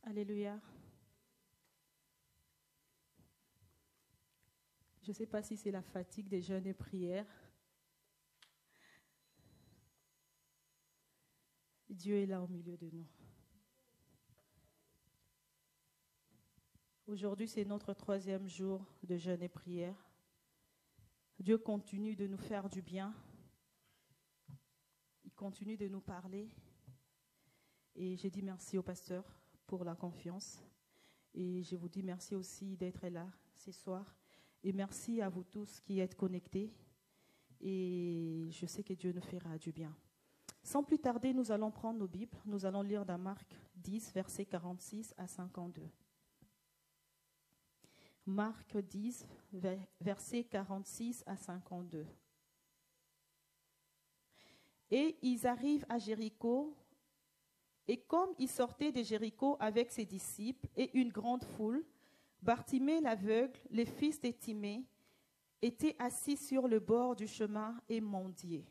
Alléluia. Je ne sais pas si c'est la fatigue des jeûnes et prières. Dieu est là au milieu de nous. Aujourd'hui, c'est notre 3e jour de jeûne et prière. Dieu continue de nous faire du bien. Il continue de nous parler. Et j'ai dit merci au pasteur pour la confiance. Et je vous dis merci aussi d'être là ce soir. Et merci à vous tous qui êtes connectés. Et je sais que Dieu nous fera du bien. Sans plus tarder, nous allons prendre nos Bibles. Nous allons lire dans Marc 10, versets 46 à 52. Marc 10, versets 46 à 52. Et ils arrivent à Jéricho. Et comme ils sortaient de Jéricho avec ses disciples et une grande foule, Bartimée l'aveugle, le fils de Timée, était assis sur le bord du chemin et mendiait.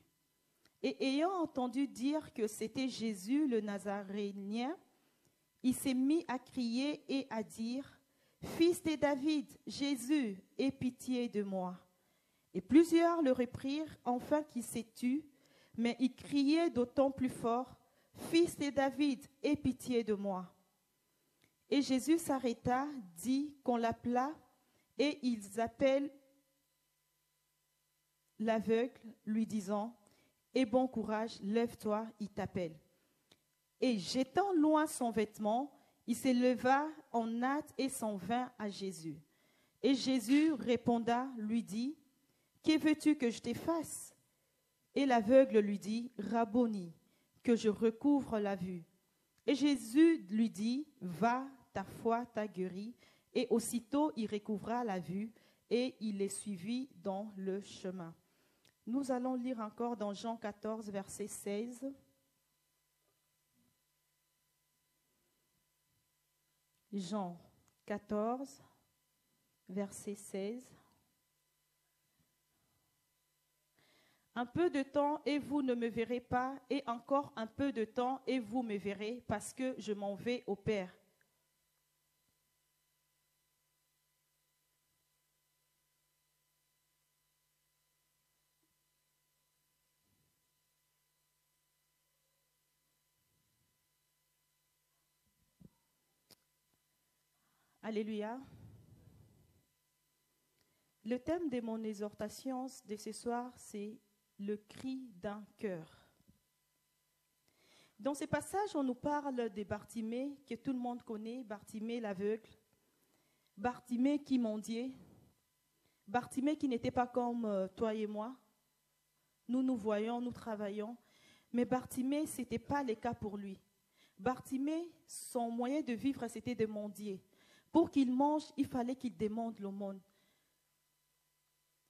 Et ayant entendu dire que c'était Jésus le Nazaréen, il s'est mis à crier et à dire « Fils de David, Jésus, aie pitié de moi !» Et plusieurs le reprirent afin qu'il se tût, mais il criait d'autant plus fort « Fils de David, aie pitié de moi !» Et Jésus s'arrêta, dit qu'on l'appela, et ils appellent l'aveugle, lui disant « Aie bon courage, lève-toi, il t'appelle. » Et jetant loin son vêtement, il se leva en hâte et s'en vint à Jésus. Et Jésus répondit, lui dit « Que veux-tu que je te fasse ?» Et l'aveugle lui dit « Rabboni, que je recouvre la vue. » Et Jésus lui dit « Va, ta foi t'a guéri. » Et aussitôt il recouvra la vue et il les suivit dans le chemin. Nous allons lire encore dans Jean 14, verset 16. Jean 14, verset 16. Un peu de temps et vous ne me verrez pas, et encore un peu de temps et vous me verrez, parce que je m'en vais au Père. Alléluia. Le thème de mon exhortation de ce soir, c'est le cri d'un cœur. Dans ce passage, on nous parle de Bartimée, que tout le monde connaît, Bartimée l'aveugle, Bartimée qui mendiait, Bartimée qui n'était pas comme toi et moi. Nous nous voyons, nous travaillons, mais Bartimée, ce n'était pas le cas pour lui. Bartimée, son moyen de vivre, c'était de mendier. Pour qu'il mange, il fallait qu'il demande l'aumône.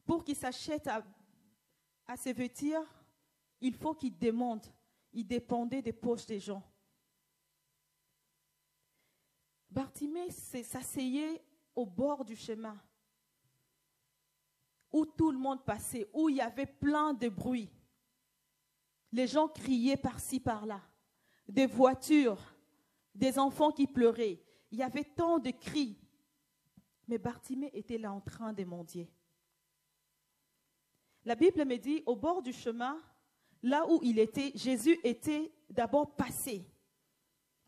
Pour qu'il s'achète à se vêtir, il faut qu'il demande. Il dépendait des poches des gens. Bartimée s'asseyait au bord du chemin, où tout le monde passait, où il y avait plein de bruit. Les gens criaient par-ci, par-là. Des voitures, des enfants qui pleuraient. Il y avait tant de cris. Mais Bartimée était là en train de mendier. La Bible me dit, au bord du chemin, là où il était, Jésus était d'abord passé.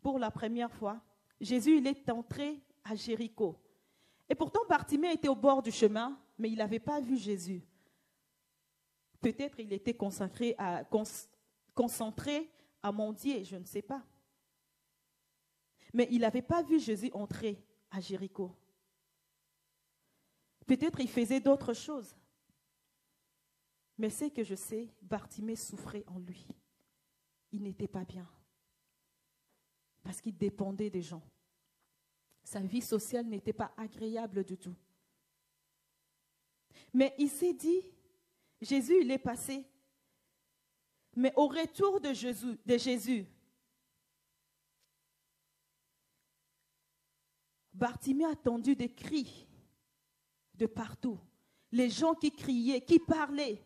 Pour la première fois, Jésus, il est entré à Jéricho. Et pourtant, Bartimée était au bord du chemin, mais il n'avait pas vu Jésus. Peut-être il était concentré à mendier, je ne sais pas. Mais il n'avait pas vu Jésus entrer à Jéricho. Peut-être il faisait d'autres choses. Mais ce que je sais, Bartimée souffrait en lui. Il n'était pas bien. Parce qu'il dépendait des gens. Sa vie sociale n'était pas agréable du tout. Mais il s'est dit, Jésus, il est passé. Mais au retour de Jésus, Bartimée a entendu des cris de partout. Les gens qui criaient, qui parlaient,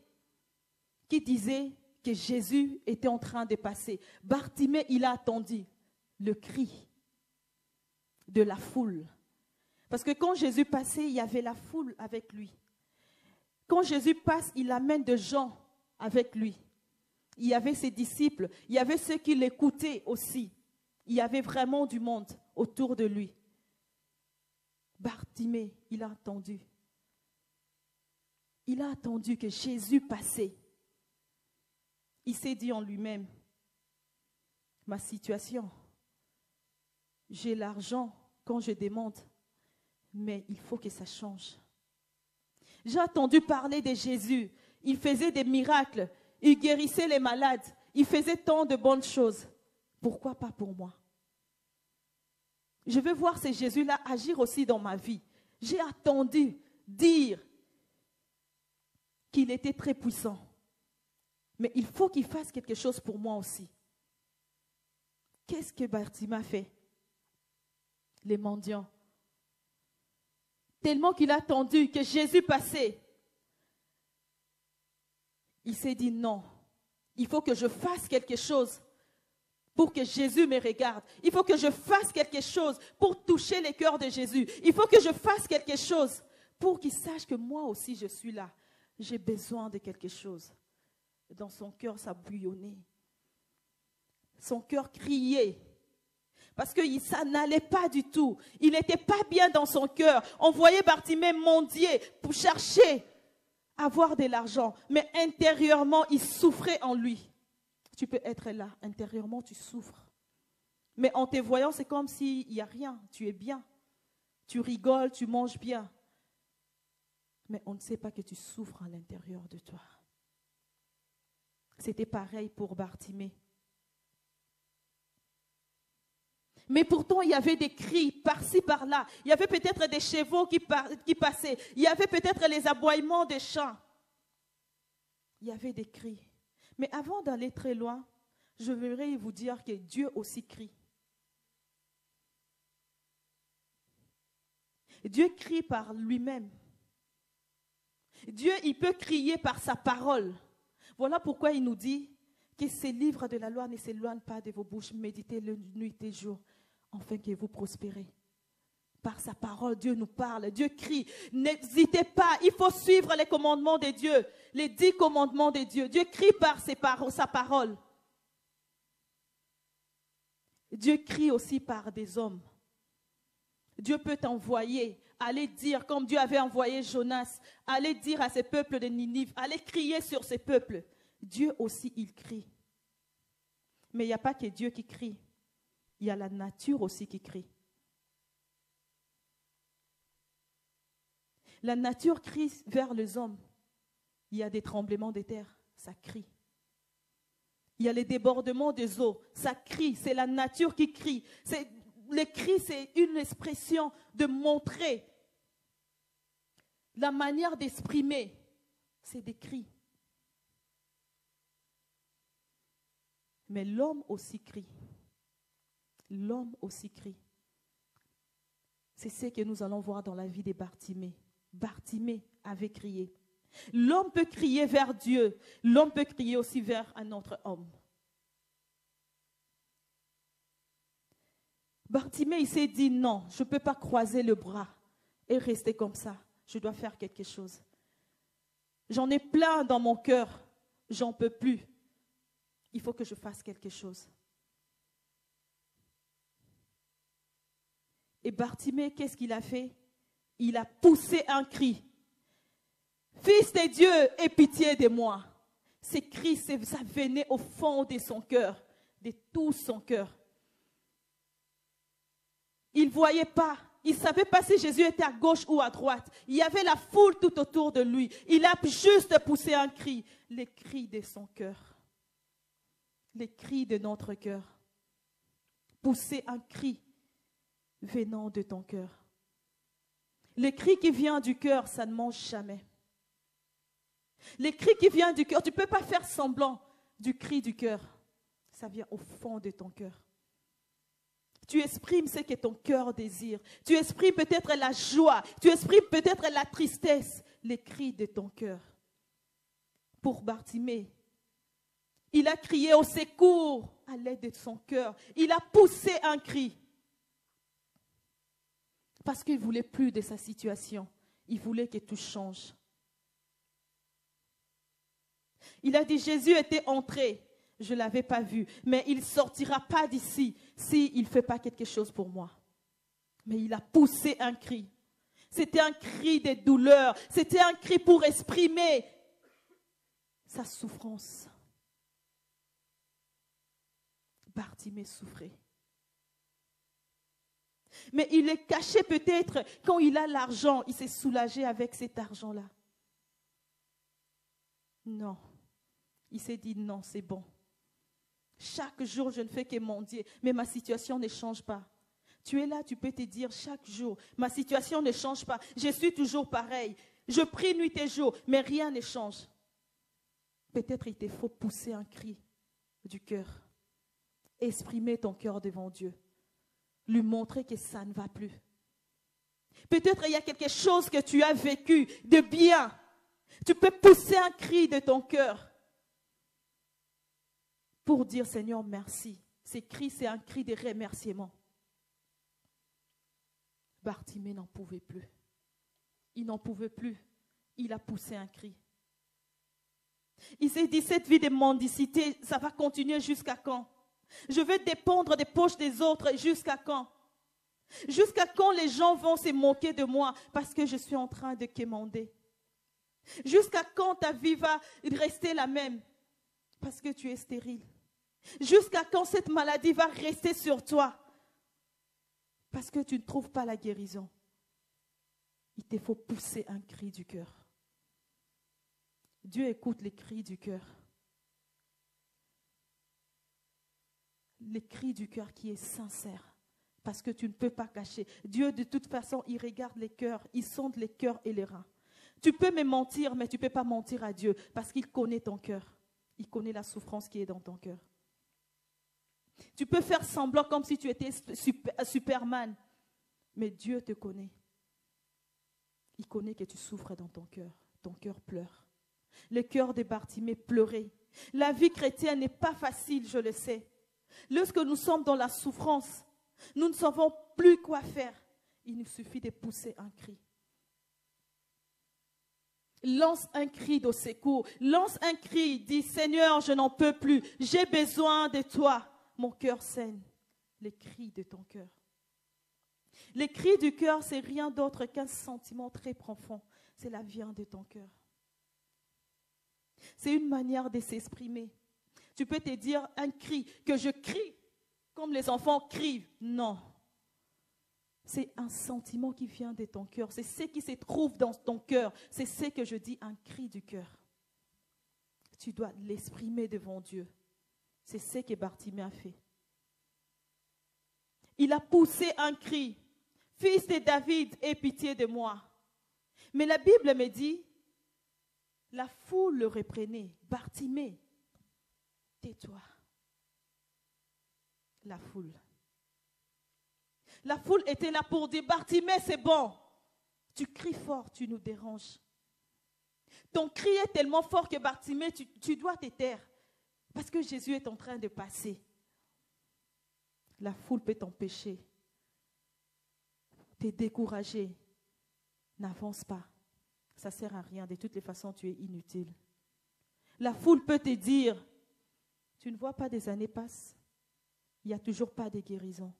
qui disaient que Jésus était en train de passer. Bartimée, il a attendu le cri. de la foule. Parce que quand Jésus passait, il y avait la foule avec lui. Quand Jésus passe, il amène des gens avec lui. Il y avait ses disciples, il y avait ceux qui l'écoutaient aussi. Il y avait vraiment du monde autour de lui. Bartimée, il a attendu. Il a attendu que Jésus passait. Il s'est dit en lui-même, ma situation, j'ai l'argent quand je demande, mais il faut que ça change. J'ai entendu parler de Jésus. Il faisait des miracles. Il guérissait les malades. Il faisait tant de bonnes choses. Pourquoi pas pour moi? Je veux voir ce Jésus-là agir aussi dans ma vie. J'ai attendu dire qu'il était très puissant. Mais il faut qu'il fasse quelque chose pour moi aussi. Qu'est-ce que Bartimée a fait? Les mendiants. Tellement qu'il a attendu que Jésus passait. Il s'est dit non, il faut que je fasse quelque chose pour que Jésus me regarde. Il faut que je fasse quelque chose pour toucher les cœurs de Jésus. Il faut que je fasse quelque chose pour qu'il sache que moi aussi je suis là. J'ai besoin de quelque chose. Dans son cœur, ça bouillonnait. Son cœur criait. Parce que ça n'allait pas du tout. Il n'était pas bien dans son cœur. On voyait Bartimée mendier pour chercher à avoir de l'argent. Mais intérieurement, il souffrait en lui. Tu peux être là. Intérieurement, tu souffres. Mais en te voyant, c'est comme s'il n'y a rien. Tu es bien. Tu rigoles, tu manges bien. Mais on ne sait pas que tu souffres à l'intérieur de toi. C'était pareil pour Bartimée. Mais pourtant, il y avait des cris par-ci, par-là. Il y avait peut-être des chevaux qui passaient. Il y avait peut-être les aboiements des champs. Il y avait des cris. Mais avant d'aller très loin, je voudrais vous dire que Dieu aussi crie. Dieu crie par lui-même. Dieu, il peut crier par sa parole. Voilà pourquoi il nous dit que ces livres de la loi ne s'éloignent pas de vos bouches. Méditez-le nuit et jour, afin que vous prospérez. Par sa parole, Dieu nous parle, Dieu crie. N'hésitez pas, il faut suivre les commandements de Dieu, les 10 commandements de Dieu. Dieu crie par sa parole. Dieu crie aussi par des hommes. Dieu peut t'envoyer, aller dire, comme Dieu avait envoyé Jonas, aller dire à ces peuples de Ninive, aller crier sur ces peuples. Dieu aussi, il crie. Mais il n'y a pas que Dieu qui crie. Il y a la nature aussi qui crie. La nature crie vers les hommes. Il y a des tremblements de terre, ça crie. Il y a les débordements des eaux, ça crie. C'est la nature qui crie. Le cri, c'est une expression de montrer. La manière d'exprimer, c'est des cris. Mais l'homme aussi crie. L'homme aussi crie. C'est ce que nous allons voir dans la vie de Bartimée. Bartimée avait crié. L'homme peut crier vers Dieu. L'homme peut crier aussi vers un autre homme. Bartimée, il s'est dit non, je ne peux pas croiser le bras et rester comme ça. Je dois faire quelque chose. J'en ai plein dans mon cœur. J'en peux plus. Il faut que je fasse quelque chose. Et Bartimée, qu'est-ce qu'il a fait? Il a poussé un cri. Fils de Dieu, aie pitié de moi. Ces cris, ça venait au fond de son cœur, de tout son cœur. Il ne voyait pas. Il ne savait pas si Jésus était à gauche ou à droite. Il y avait la foule tout autour de lui. Il a juste poussé un cri. Les cris de son cœur. Les cris de notre cœur. Pousser un cri venant de ton cœur. Le cri qui vient du cœur, ça ne mange jamais. Le cri qui vient du cœur, tu ne peux pas faire semblant du cri du cœur. Ça vient au fond de ton cœur. Tu exprimes ce que ton cœur désire. Tu exprimes peut-être la joie. Tu exprimes peut-être la tristesse. Les cris de ton cœur. Pour Bartimée, il a crié au secours à l'aide de son cœur. Il a poussé un cri. Parce qu'il ne voulait plus de sa situation. Il voulait que tout change. Il a dit, Jésus était entré. Je ne l'avais pas vu. Mais il ne sortira pas d'ici s'il ne fait pas quelque chose pour moi. Mais il a poussé un cri. C'était un cri de douleur. C'était un cri pour exprimer sa souffrance. Bartimée souffrait. Mais il est caché peut-être quand il a l'argent. Il s'est soulagé avec cet argent-là. Non. Il s'est dit non, c'est bon. Chaque jour, je ne fais que mendier, mais ma situation ne change pas. Tu es là, tu peux te dire chaque jour, ma situation ne change pas. Je suis toujours pareil. Je prie nuit et jour, mais rien ne change. Peut-être il te faut pousser un cri du cœur. Exprimer ton cœur devant Dieu. Lui montrer que ça ne va plus. Peut-être il y a quelque chose que tu as vécu de bien. Tu peux pousser un cri de ton cœur pour dire Seigneur merci. Ce cri, c'est un cri de remerciement. Bartimée n'en pouvait plus. Il n'en pouvait plus. Il a poussé un cri. Il s'est dit, cette vie de mendicité, ça va continuer jusqu'à quand? Je vais dépendre des poches des autres jusqu'à quand? Jusqu'à quand les gens vont se moquer de moi parce que je suis en train de quémander? Jusqu'à quand ta vie va rester la même parce que tu es stérile? Jusqu'à quand cette maladie va rester sur toi parce que tu ne trouves pas la guérison? Il te faut pousser un cri du cœur. Dieu écoute les cris du cœur. Les cris du cœur qui est sincère. Parce que tu ne peux pas cacher. Dieu, de toute façon, il regarde les cœurs. Il sonde les cœurs et les reins. Tu peux me mentir, mais tu ne peux pas mentir à Dieu. Parce qu'il connaît ton cœur. Il connaît la souffrance qui est dans ton cœur. Tu peux faire semblant comme si tu étais Superman. Mais Dieu te connaît. Il connaît que tu souffres dans ton cœur. Ton cœur pleure. Le cœur de Bartimée pleurait. La vie chrétienne n'est pas facile, je le sais. Lorsque nous sommes dans la souffrance, nous ne savons plus quoi faire. Il nous suffit de pousser un cri. Lance un cri de secours. Lance un cri. Dis, Seigneur, je n'en peux plus. J'ai besoin de toi. Mon cœur saigne. Les cris de ton cœur. Les cris du cœur, c'est rien d'autre qu'un sentiment très profond. C'est la vie de ton cœur. C'est une manière de s'exprimer. Tu peux te dire un cri, que je crie comme les enfants crient. Non. C'est un sentiment qui vient de ton cœur. C'est ce qui se trouve dans ton cœur. C'est ce que je dis, un cri du cœur. Tu dois l'exprimer devant Dieu. C'est ce que Bartimée a fait. Il a poussé un cri. Fils de David, aie pitié de moi. Mais la Bible me dit, la foule le reprenait. Bartimée, tais-toi. La foule. La foule était là pour dire, Bartimée, c'est bon. Tu cries fort, tu nous déranges. Ton cri est tellement fort que Bartimée, tu dois te taire. Parce que Jésus est en train de passer. La foule peut t'empêcher. T'es découragé. N'avance pas. Ça ne sert à rien. De toutes les façons, tu es inutile. La foule peut te dire, tu ne vois pas des années passent. Il n'y a toujours pas de guérison.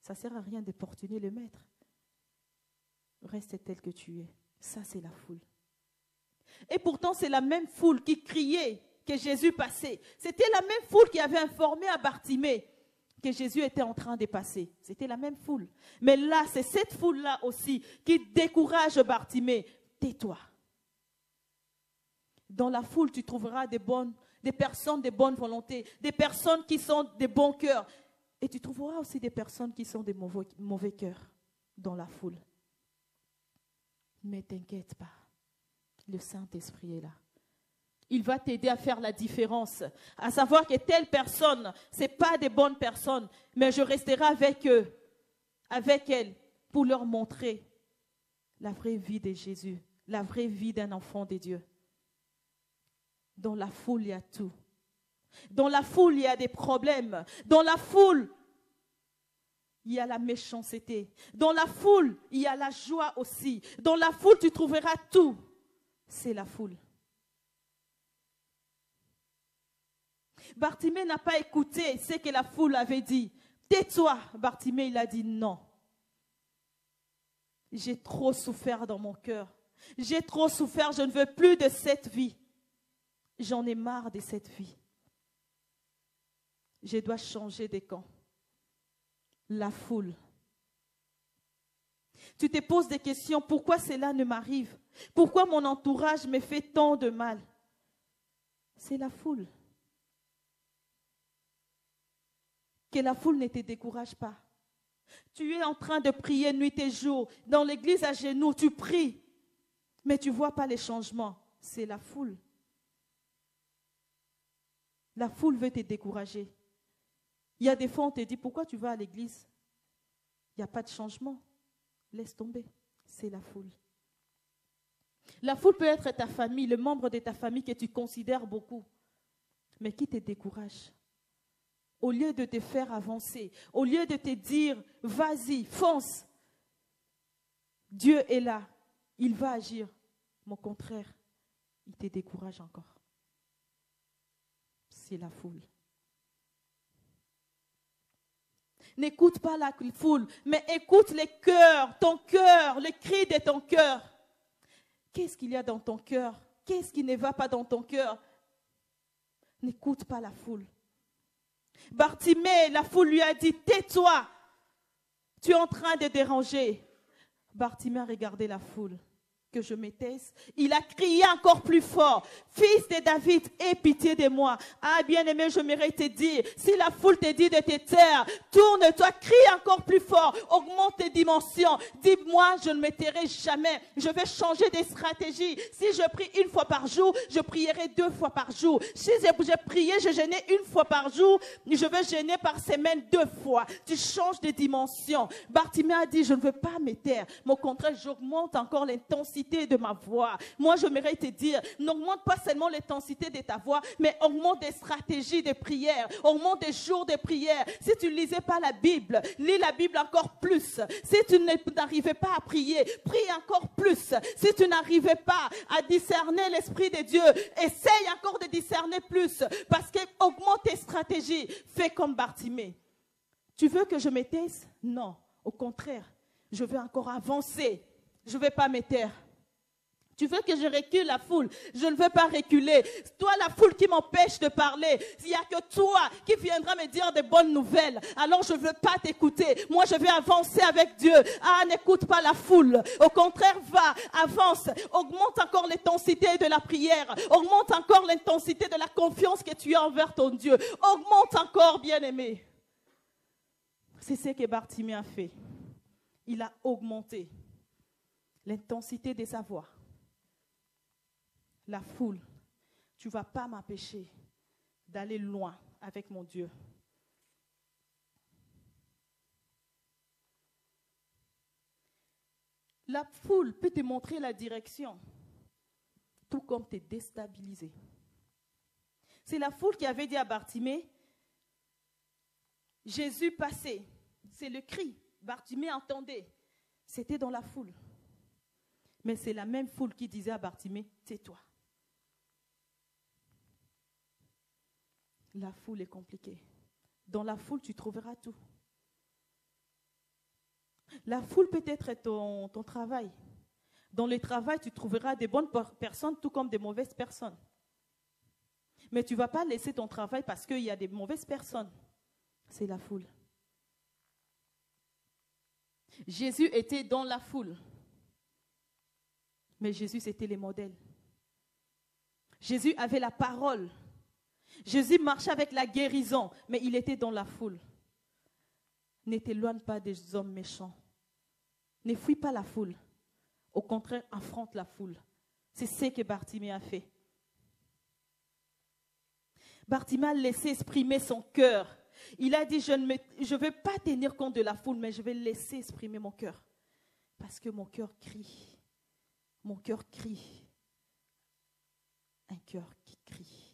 Ça ne sert à rien d'importuner le maître. Reste tel que tu es. Ça, c'est la foule. Et pourtant, c'est la même foule qui criait que Jésus passait. C'était la même foule qui avait informé à Bartimée que Jésus était en train de passer. C'était la même foule. Mais là, c'est cette foule-là aussi qui décourage Bartimée. Tais-toi. Dans la foule, tu trouveras des personnes de bonne volonté, des personnes qui sont de bons cœurs. Et tu trouveras aussi des personnes qui sont de mauvais cœurs dans la foule. Mais t'inquiète pas, le Saint-Esprit est là. Il va t'aider à faire la différence, à savoir que telle personne, ce n'est pas des bonnes personnes, mais je resterai avec eux, avec elles, pour leur montrer la vraie vie de Jésus, la vraie vie d'un enfant de Dieu. Dans la foule, il y a tout. Dans la foule, il y a des problèmes. Dans la foule, il y a la méchanceté. Dans la foule, il y a la joie aussi. Dans la foule, tu trouveras tout. C'est la foule. Bartimée n'a pas écouté ce que la foule avait dit. Tais-toi, Bartimée, il a dit non. J'ai trop souffert dans mon cœur. J'ai trop souffert, je ne veux plus de cette vie. J'en ai marre de cette vie. Je dois changer de camp. La foule. Tu te poses des questions, pourquoi cela ne m'arrive? Pourquoi mon entourage me fait tant de mal? C'est la foule. Que la foule ne te décourage pas. Tu es en train de prier nuit et jour. Dans l'église à genoux, tu pries. Mais tu ne vois pas les changements. C'est la foule. La foule veut te décourager. Il y a des fois, on te dit, pourquoi tu vas à l'église? Il n'y a pas de changement. Laisse tomber. C'est la foule. La foule peut être ta famille, le membre de ta famille que tu considères beaucoup, mais qui te décourage. Au lieu de te faire avancer, au lieu de te dire, vas-y, fonce, Dieu est là, il va agir. Mais au contraire, il te décourage encore. C'est la foule. N'écoute pas la foule, mais écoute les cœurs, ton cœur, les cris de ton cœur. Qu'est-ce qu'il y a dans ton cœur? Qu'est-ce qui ne va pas dans ton cœur? N'écoute pas la foule. Bartimée, la foule lui a dit, tais-toi, tu es en train de déranger. Bartimée a regardé la foule. Que je me taise. Il a crié encore plus fort. Fils de David, aie pitié de moi. Ah, bien-aimé, je m'aimerais te dire, si la foule te dit de te taire, tourne-toi, crie encore plus fort, augmente tes dimensions. Dis-moi, je ne me tairai jamais. Je vais changer de stratégie. Si je prie une fois par jour, je prierai 2 fois par jour. Si j'ai prié, je jeûnais 1 fois par jour, je vais jeûner par semaine 2 fois. Tu changes de dimension. Bartimée a dit, je ne veux pas me taire. Mais au contraire, j'augmente encore l'intensité de ma voix. Moi, j'aimerais te dire, n'augmente pas seulement l'intensité de ta voix, mais augmente des stratégies de prière, augmente des jours de prière. Si tu ne lisais pas la Bible, lis la Bible encore plus. Si tu n'arrivais pas à prier, prie encore plus. Si tu n'arrivais pas à discerner l'Esprit de Dieu, essaye encore de discerner plus, parce que augmente tes stratégies. Fais comme Bartimée. Tu veux que je me taise? Non, au contraire, je veux encore avancer. Je ne vais pas me taire. Tu veux que je recule la foule? Je ne veux pas reculer. Toi, la foule qui m'empêche de parler, il n'y a que toi qui viendras me dire des bonnes nouvelles. Alors, je ne veux pas t'écouter. Moi, je vais avancer avec Dieu. Ah, n'écoute pas la foule. Au contraire, va, avance. Augmente encore l'intensité de la prière. Augmente encore l'intensité de la confiance que tu as envers ton Dieu. Augmente encore, bien-aimé. C'est ce que Bartimée a fait. Il a augmenté l'intensité de sa voix. La foule, tu ne vas pas m'empêcher d'aller loin avec mon Dieu. La foule peut te montrer la direction, tout comme te déstabiliser. C'est la foule qui avait dit à Bartimée, Jésus passait. C'est le cri. Bartimée entendait. C'était dans la foule. Mais c'est la même foule qui disait à Bartimée, tais-toi. La foule est compliquée. Dans la foule, tu trouveras tout. La foule peut être ton travail. Dans le travail, tu trouveras des bonnes personnes tout comme des mauvaises personnes. Mais tu ne vas pas laisser ton travail parce qu'il y a des mauvaises personnes. C'est la foule. Jésus était dans la foule. Mais Jésus, c'était les modèles. Jésus avait la parole. Jésus marchait avec la guérison, mais il était dans la foule. Ne t'éloigne pas des hommes méchants. Ne fuis pas la foule. Au contraire, affronte la foule. C'est ce que Bartimée a fait. Bartimée a laissé exprimer son cœur. Il a dit, je ne vais pas tenir compte de la foule, mais je vais laisser exprimer mon cœur. Parce que mon cœur crie. Mon cœur crie. Un cœur qui crie.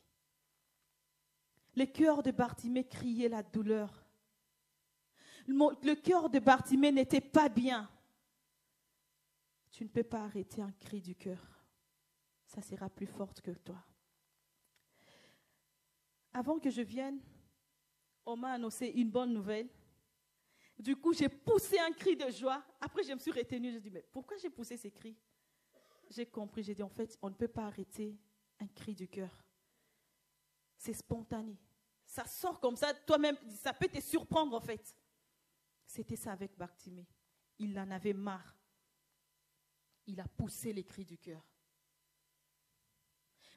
Le cœur de Bartimée criait la douleur. Le cœur de Bartimée n'était pas bien. Tu ne peux pas arrêter un cri du cœur. Ça sera plus fort que toi. Avant que je vienne, on m'a annoncé une bonne nouvelle. Du coup, j'ai poussé un cri de joie. Après, je me suis retenue. J'ai dit, mais pourquoi j'ai poussé ces cris? J'ai compris. J'ai dit, en fait, on ne peut pas arrêter un cri du cœur. C'est spontané. Ça sort comme ça. Toi-même, ça peut te surprendre, en fait. C'était ça avec Bartimée. Il en avait marre. Il a poussé les cris du cœur.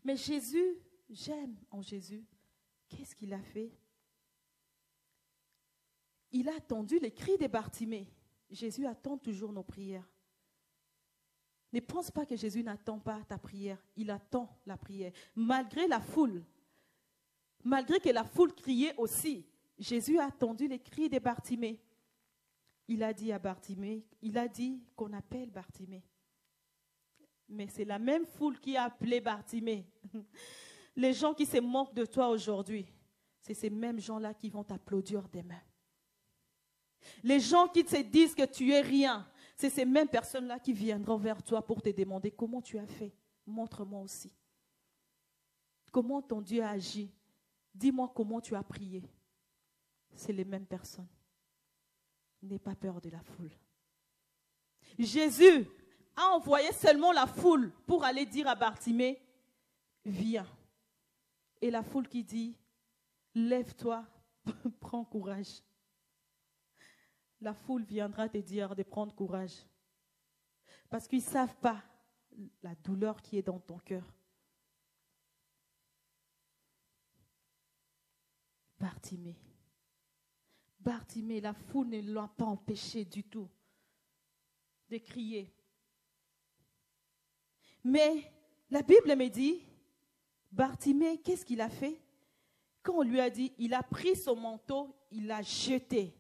Mais Jésus, j'aime en Jésus. Qu'est-ce qu'il a fait? Il a attendu les cris de Bartimée. Jésus attend toujours nos prières. Ne pense pas que Jésus n'attend pas ta prière. Il attend la prière. Malgré la foule, malgré que la foule criait aussi, Jésus a attendu les cris de Bartimée. Il a dit à Bartimée, il a dit qu'on appelle Bartimée. Mais c'est la même foule qui a appelé Bartimée. Les gens qui se moquent de toi aujourd'hui, c'est ces mêmes gens-là qui vont t'applaudir demain. Les gens qui te disent que tu es rien, c'est ces mêmes personnes-là qui viendront vers toi pour te demander comment tu as fait. Montre-moi aussi. Comment ton Dieu a agi. Dis-moi comment tu as prié. C'est les mêmes personnes. N'aie pas peur de la foule. Jésus a envoyé seulement la foule pour aller dire à Bartimée, viens. Et la foule qui dit, lève-toi, prends courage. La foule viendra te dire de prendre courage. Parce qu'ils ne savent pas la douleur qui est dans ton cœur. Bartimée. Bartimée, la foule ne l'a pas empêché du tout de crier. Mais la Bible me dit, Bartimée, qu'est-ce qu'il a fait? Quand on lui a dit, il a pris son manteau, il l'a jeté.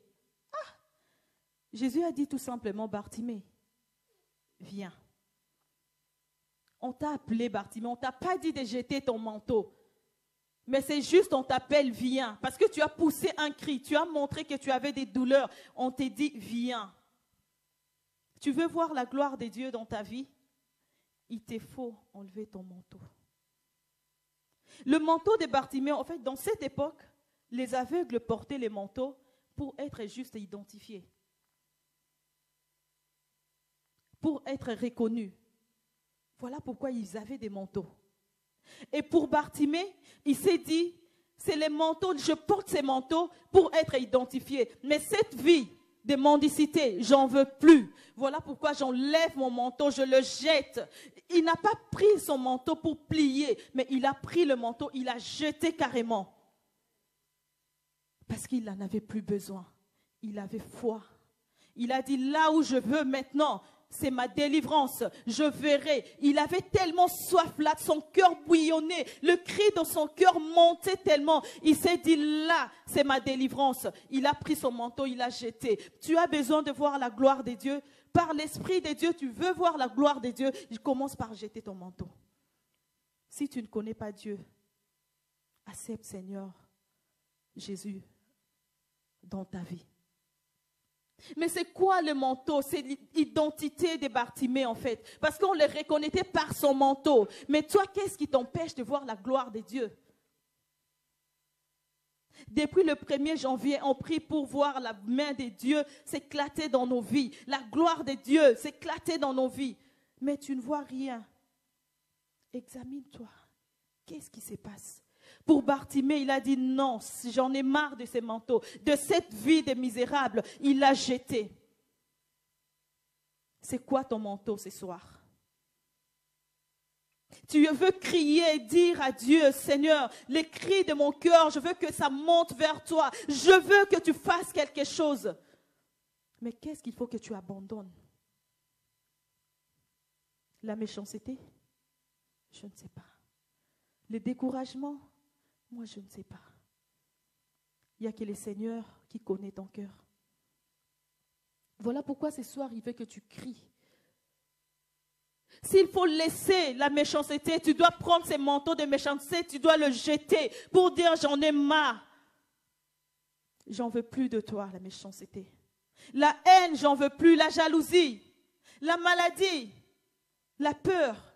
Ah! Jésus a dit tout simplement, Bartimée, viens. On t'a appelé Bartimée, on ne t'a pas dit de jeter ton manteau. Mais c'est juste, on t'appelle, viens. Parce que tu as poussé un cri, tu as montré que tu avais des douleurs. On t'a dit, viens. Tu veux voir la gloire de Dieu dans ta vie? Il te faut enlever ton manteau. Le manteau de Bartimée, en fait, dans cette époque, les aveugles portaient les manteaux pour être juste identifiés. Pour être reconnus. Voilà pourquoi ils avaient des manteaux. Et pour Bartimée, il s'est dit, c'est les manteaux, je porte ces manteaux pour être identifié. Mais cette vie de mendicité, j'en veux plus. Voilà pourquoi j'enlève mon manteau, je le jette. Il n'a pas pris son manteau pour plier, mais il a pris le manteau, il l'a jeté carrément. Parce qu'il n'en avait plus besoin. Il avait foi. Il a dit, là où je veux maintenant, c'est ma délivrance, je verrai. Il avait tellement soif là, son cœur bouillonnait, le cri dans son cœur montait tellement. Il s'est dit, là, c'est ma délivrance. Il a pris son manteau, il l'a jeté. Tu as besoin de voir la gloire de Dieu. Par l'Esprit de Dieu, tu veux voir la gloire de Dieu. Commence par jeter ton manteau. Si tu ne connais pas Dieu, accepte Seigneur Jésus dans ta vie. Mais c'est quoi le manteau? C'est l'identité de Bartimée en fait. Parce qu'on le reconnaissait par son manteau. Mais toi, qu'est-ce qui t'empêche de voir la gloire de Dieu? Depuis le 1er janvier, on prie pour voir la main de Dieu s'éclater dans nos vies. La gloire de Dieu s'éclater dans nos vies. Mais tu ne vois rien. Examine-toi. Qu'est-ce qui se passe? Pour Bartimée, il a dit non, j'en ai marre de ces manteaux, de cette vie de misérable. Il l'a jeté. C'est quoi ton manteau ce soir? Tu veux crier, dire à Dieu, Seigneur, les cris de mon cœur, je veux que ça monte vers toi. Je veux que tu fasses quelque chose. Mais qu'est-ce qu'il faut que tu abandonnes? La méchanceté? Je ne sais pas. Le découragement? Moi, je ne sais pas. Il n'y a que le Seigneur qui connaît ton cœur. Voilà pourquoi ce soir, il veut que tu cries. S'il faut laisser la méchanceté, tu dois prendre ces manteaux de méchanceté, tu dois le jeter pour dire j'en ai marre. J'en veux plus de toi, la méchanceté. La haine, j'en veux plus. La jalousie, la maladie, la peur.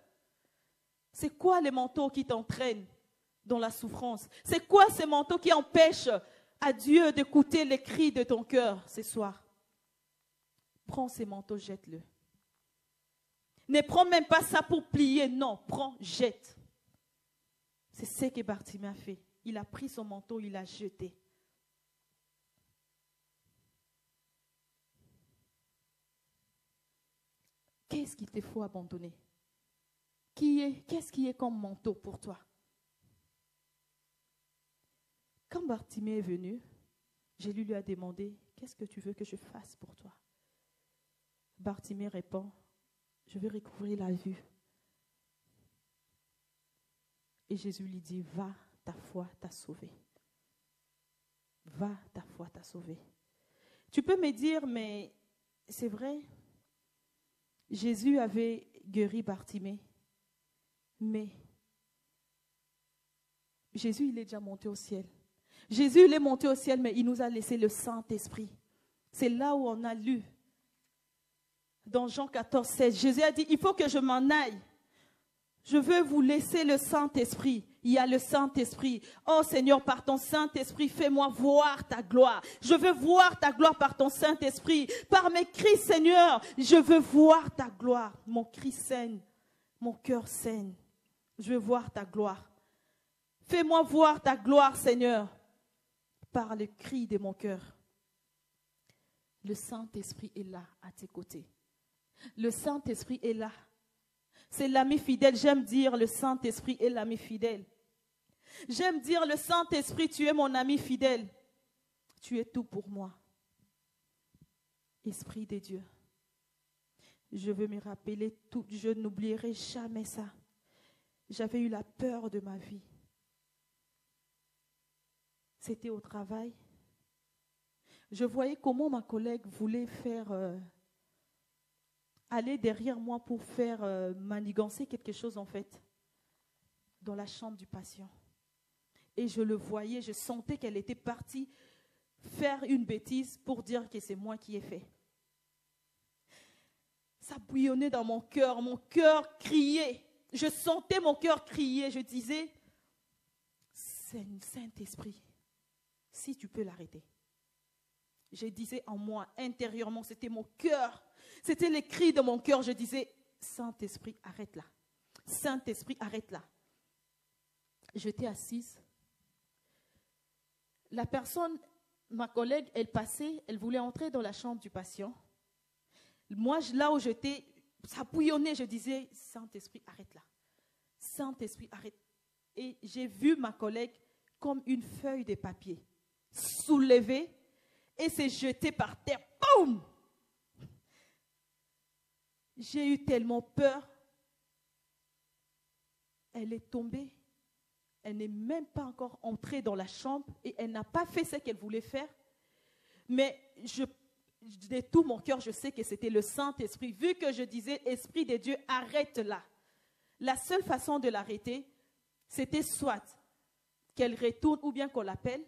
C'est quoi les manteaux qui t'entraînent dans la souffrance? C'est quoi ces manteaux qui empêchent à Dieu d'écouter les cris de ton cœur ce soir? Prends ces manteaux, jette-le. Ne prends même pas ça pour plier, non, prends, jette. C'est ce que Bartimée a fait. Il a pris son manteau, il l'a jeté. Qu'est-ce qu'il te faut abandonner? Qu'est-ce qui est comme manteau pour toi? Quand Bartimée est venu, Jésus lui a demandé, qu'est-ce que tu veux que je fasse pour toi? Bartimée répond, je veux recouvrir la vue. Et Jésus lui dit, va, ta foi t'a sauvé. Va, ta foi t'a sauvé. Tu peux me dire, mais c'est vrai, Jésus avait guéri Bartimée, mais Jésus, il est déjà monté au ciel. Jésus, il est monté au ciel, mais il nous a laissé le Saint-Esprit. C'est là où on a lu, dans Jean 14, 16, Jésus a dit, il faut que je m'en aille. Je veux vous laisser le Saint-Esprit. Il y a le Saint-Esprit. Oh Seigneur, par ton Saint-Esprit, fais-moi voir ta gloire. Je veux voir ta gloire par ton Saint-Esprit. Par mes cris, Seigneur, je veux voir ta gloire. Mon cri saigne, mon cœur saigne. Je veux voir ta gloire. Fais-moi voir ta gloire, Seigneur, par le cri de mon cœur. Le Saint-Esprit est là, à tes côtés. Le Saint-Esprit est là. C'est l'ami fidèle. J'aime dire le Saint-Esprit est l'ami fidèle. J'aime dire le Saint-Esprit, tu es mon ami fidèle. Tu es tout pour moi. Esprit de Dieu. Je veux me rappeler tout. Je n'oublierai jamais ça. J'avais eu la peur de ma vie. C'était au travail. Je voyais comment ma collègue voulait faire... aller derrière moi pour faire manigancer quelque chose en fait dans la chambre du patient. Et je le voyais, je sentais qu'elle était partie faire une bêtise pour dire que c'est moi qui ai fait. Ça bouillonnait dans mon cœur criait. Je sentais mon cœur crier, je disais, Saint-Esprit, si tu peux l'arrêter. Je disais en moi, intérieurement, c'était mon cœur. C'était les cris de mon cœur. Je disais, Saint-Esprit, arrête-la. Saint-Esprit, arrête-la. J'étais assise. La personne, ma collègue, elle passait, elle voulait entrer dans la chambre du patient. Moi, là où j'étais, ça bouillonnait. Je disais, Saint-Esprit, arrête-la. Saint-Esprit, arrête. Et j'ai vu ma collègue comme une feuille de papier soulevée et s'est jetée par terre. Boum! J'ai eu tellement peur. Elle est tombée. Elle n'est même pas encore entrée dans la chambre et elle n'a pas fait ce qu'elle voulait faire. Mais de tout mon cœur, je sais que c'était le Saint-Esprit. Vu que je disais, Esprit de Dieu, arrête-la. La seule façon de l'arrêter, c'était soit qu'elle retourne ou bien qu'on l'appelle.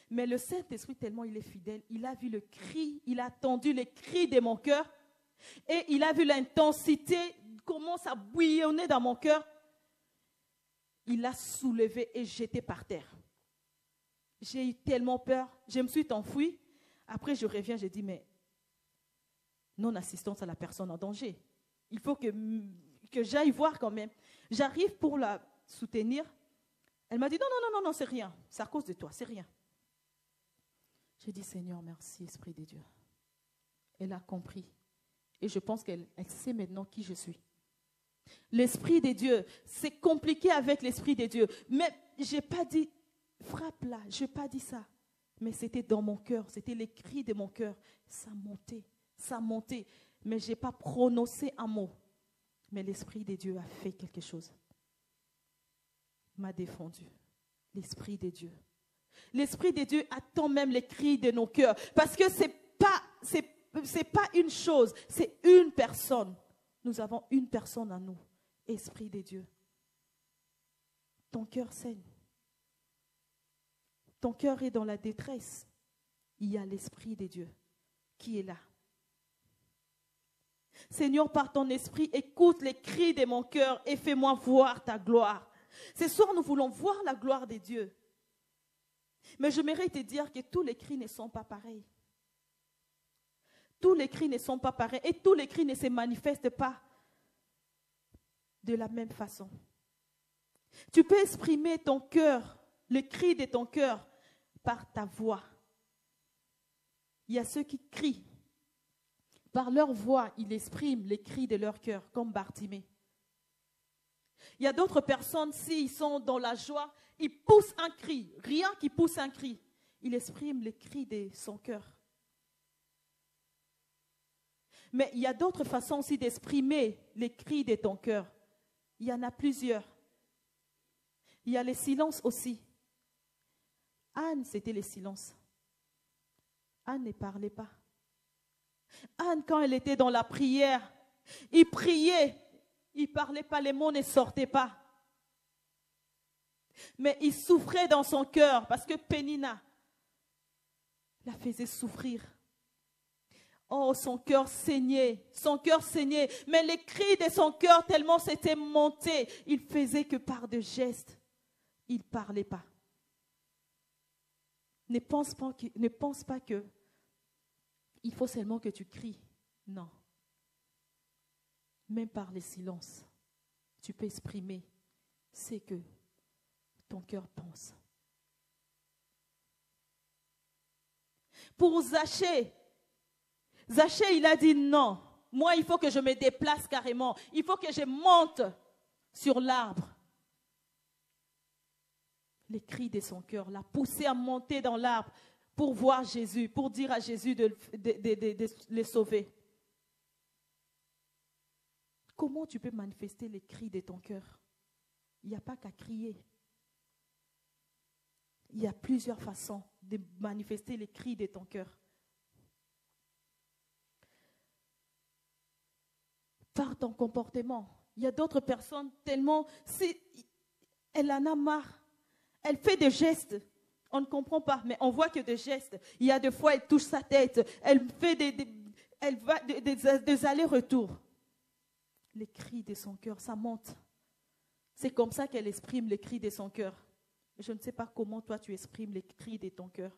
Mais le Saint-Esprit, tellement il est fidèle, il a vu le cri, il a entendu les cris de mon cœur. Et il a vu l'intensité, comment ça bouillonnait dans mon cœur. Il l'a soulevé et jeté par terre. J'ai eu tellement peur. Je me suis enfuie. Après, je reviens, j'ai dit, mais non-assistance à la personne en danger. Il faut que j'aille voir quand même. J'arrive pour la soutenir. Elle m'a dit, non, c'est rien. C'est à cause de toi, c'est rien. J'ai dit, Seigneur, merci, Esprit de Dieu. Elle a compris. Et je pense qu'elle sait maintenant qui je suis. L'Esprit de Dieu, c'est compliqué avec l'Esprit de Dieu. Mais je n'ai pas dit, frappe là, je n'ai pas dit ça. Mais c'était dans mon cœur, c'était les cris de mon cœur. Ça montait. Mais je n'ai pas prononcé un mot. Mais l'Esprit de Dieu a fait quelque chose. M'a défendu. L'Esprit de Dieu. L'Esprit de Dieu attend même les cris de nos cœurs. Parce que c'est pas une chose, c'est une personne. Nous avons une personne en nous, Esprit de Dieu. Ton cœur saigne. Ton cœur est dans la détresse. Il y a l'Esprit de Dieu qui est là. Seigneur, par ton esprit, écoute les cris de mon cœur et fais-moi voir ta gloire. Ce soir, nous voulons voir la gloire de Dieu. Mais j'aimerais te dire que tous les cris ne sont pas pareils. Tous les cris ne sont pas pareils et tous les cris ne se manifestent pas de la même façon. Tu peux exprimer ton cœur, le cri de ton cœur, par ta voix. Il y a ceux qui crient. Par leur voix, ils expriment les cris de leur cœur, comme Bartimée. Il y a d'autres personnes, s'ils sont dans la joie, ils poussent un cri, rien qui pousse un cri. Ils expriment les cris de son cœur. Mais il y a d'autres façons aussi d'exprimer les cris de ton cœur. Il y en a plusieurs. Il y a les silences aussi. Anne, c'était les silences. Anne ne parlait pas. Anne, quand elle était dans la prière, il priait, il ne parlait pas, les mots ne sortaient pas. Mais il souffrait dans son cœur parce que Pénina la faisait souffrir. Oh, son cœur saignait, mais les cris de son cœur tellement s'étaient montés, il faisait que par des gestes, il ne parlait pas. Ne pense pas que il faut seulement que tu cries. Non. Même par les silences, tu peux exprimer ce que ton cœur pense. Pour Zachée, il a dit non. Moi, il faut que je me déplace carrément. Il faut que je monte sur l'arbre. Les cris de son cœur l'a poussé à monter dans l'arbre pour voir Jésus, pour dire à Jésus de les sauver. Comment tu peux manifester les cris de ton cœur? Il n'y a pas qu'à crier. Il y a plusieurs façons de manifester les cris de ton cœur. Par ton comportement. Il y a d'autres personnes tellement, si elle en a marre, elle fait des gestes, on ne comprend pas, mais on voit que des gestes. Il y a des fois, elle touche sa tête, elle fait des allers-retours. Les cris de son cœur, ça monte. C'est comme ça qu'elle exprime les cris de son cœur. Je ne sais pas comment toi tu exprimes les cris de ton cœur.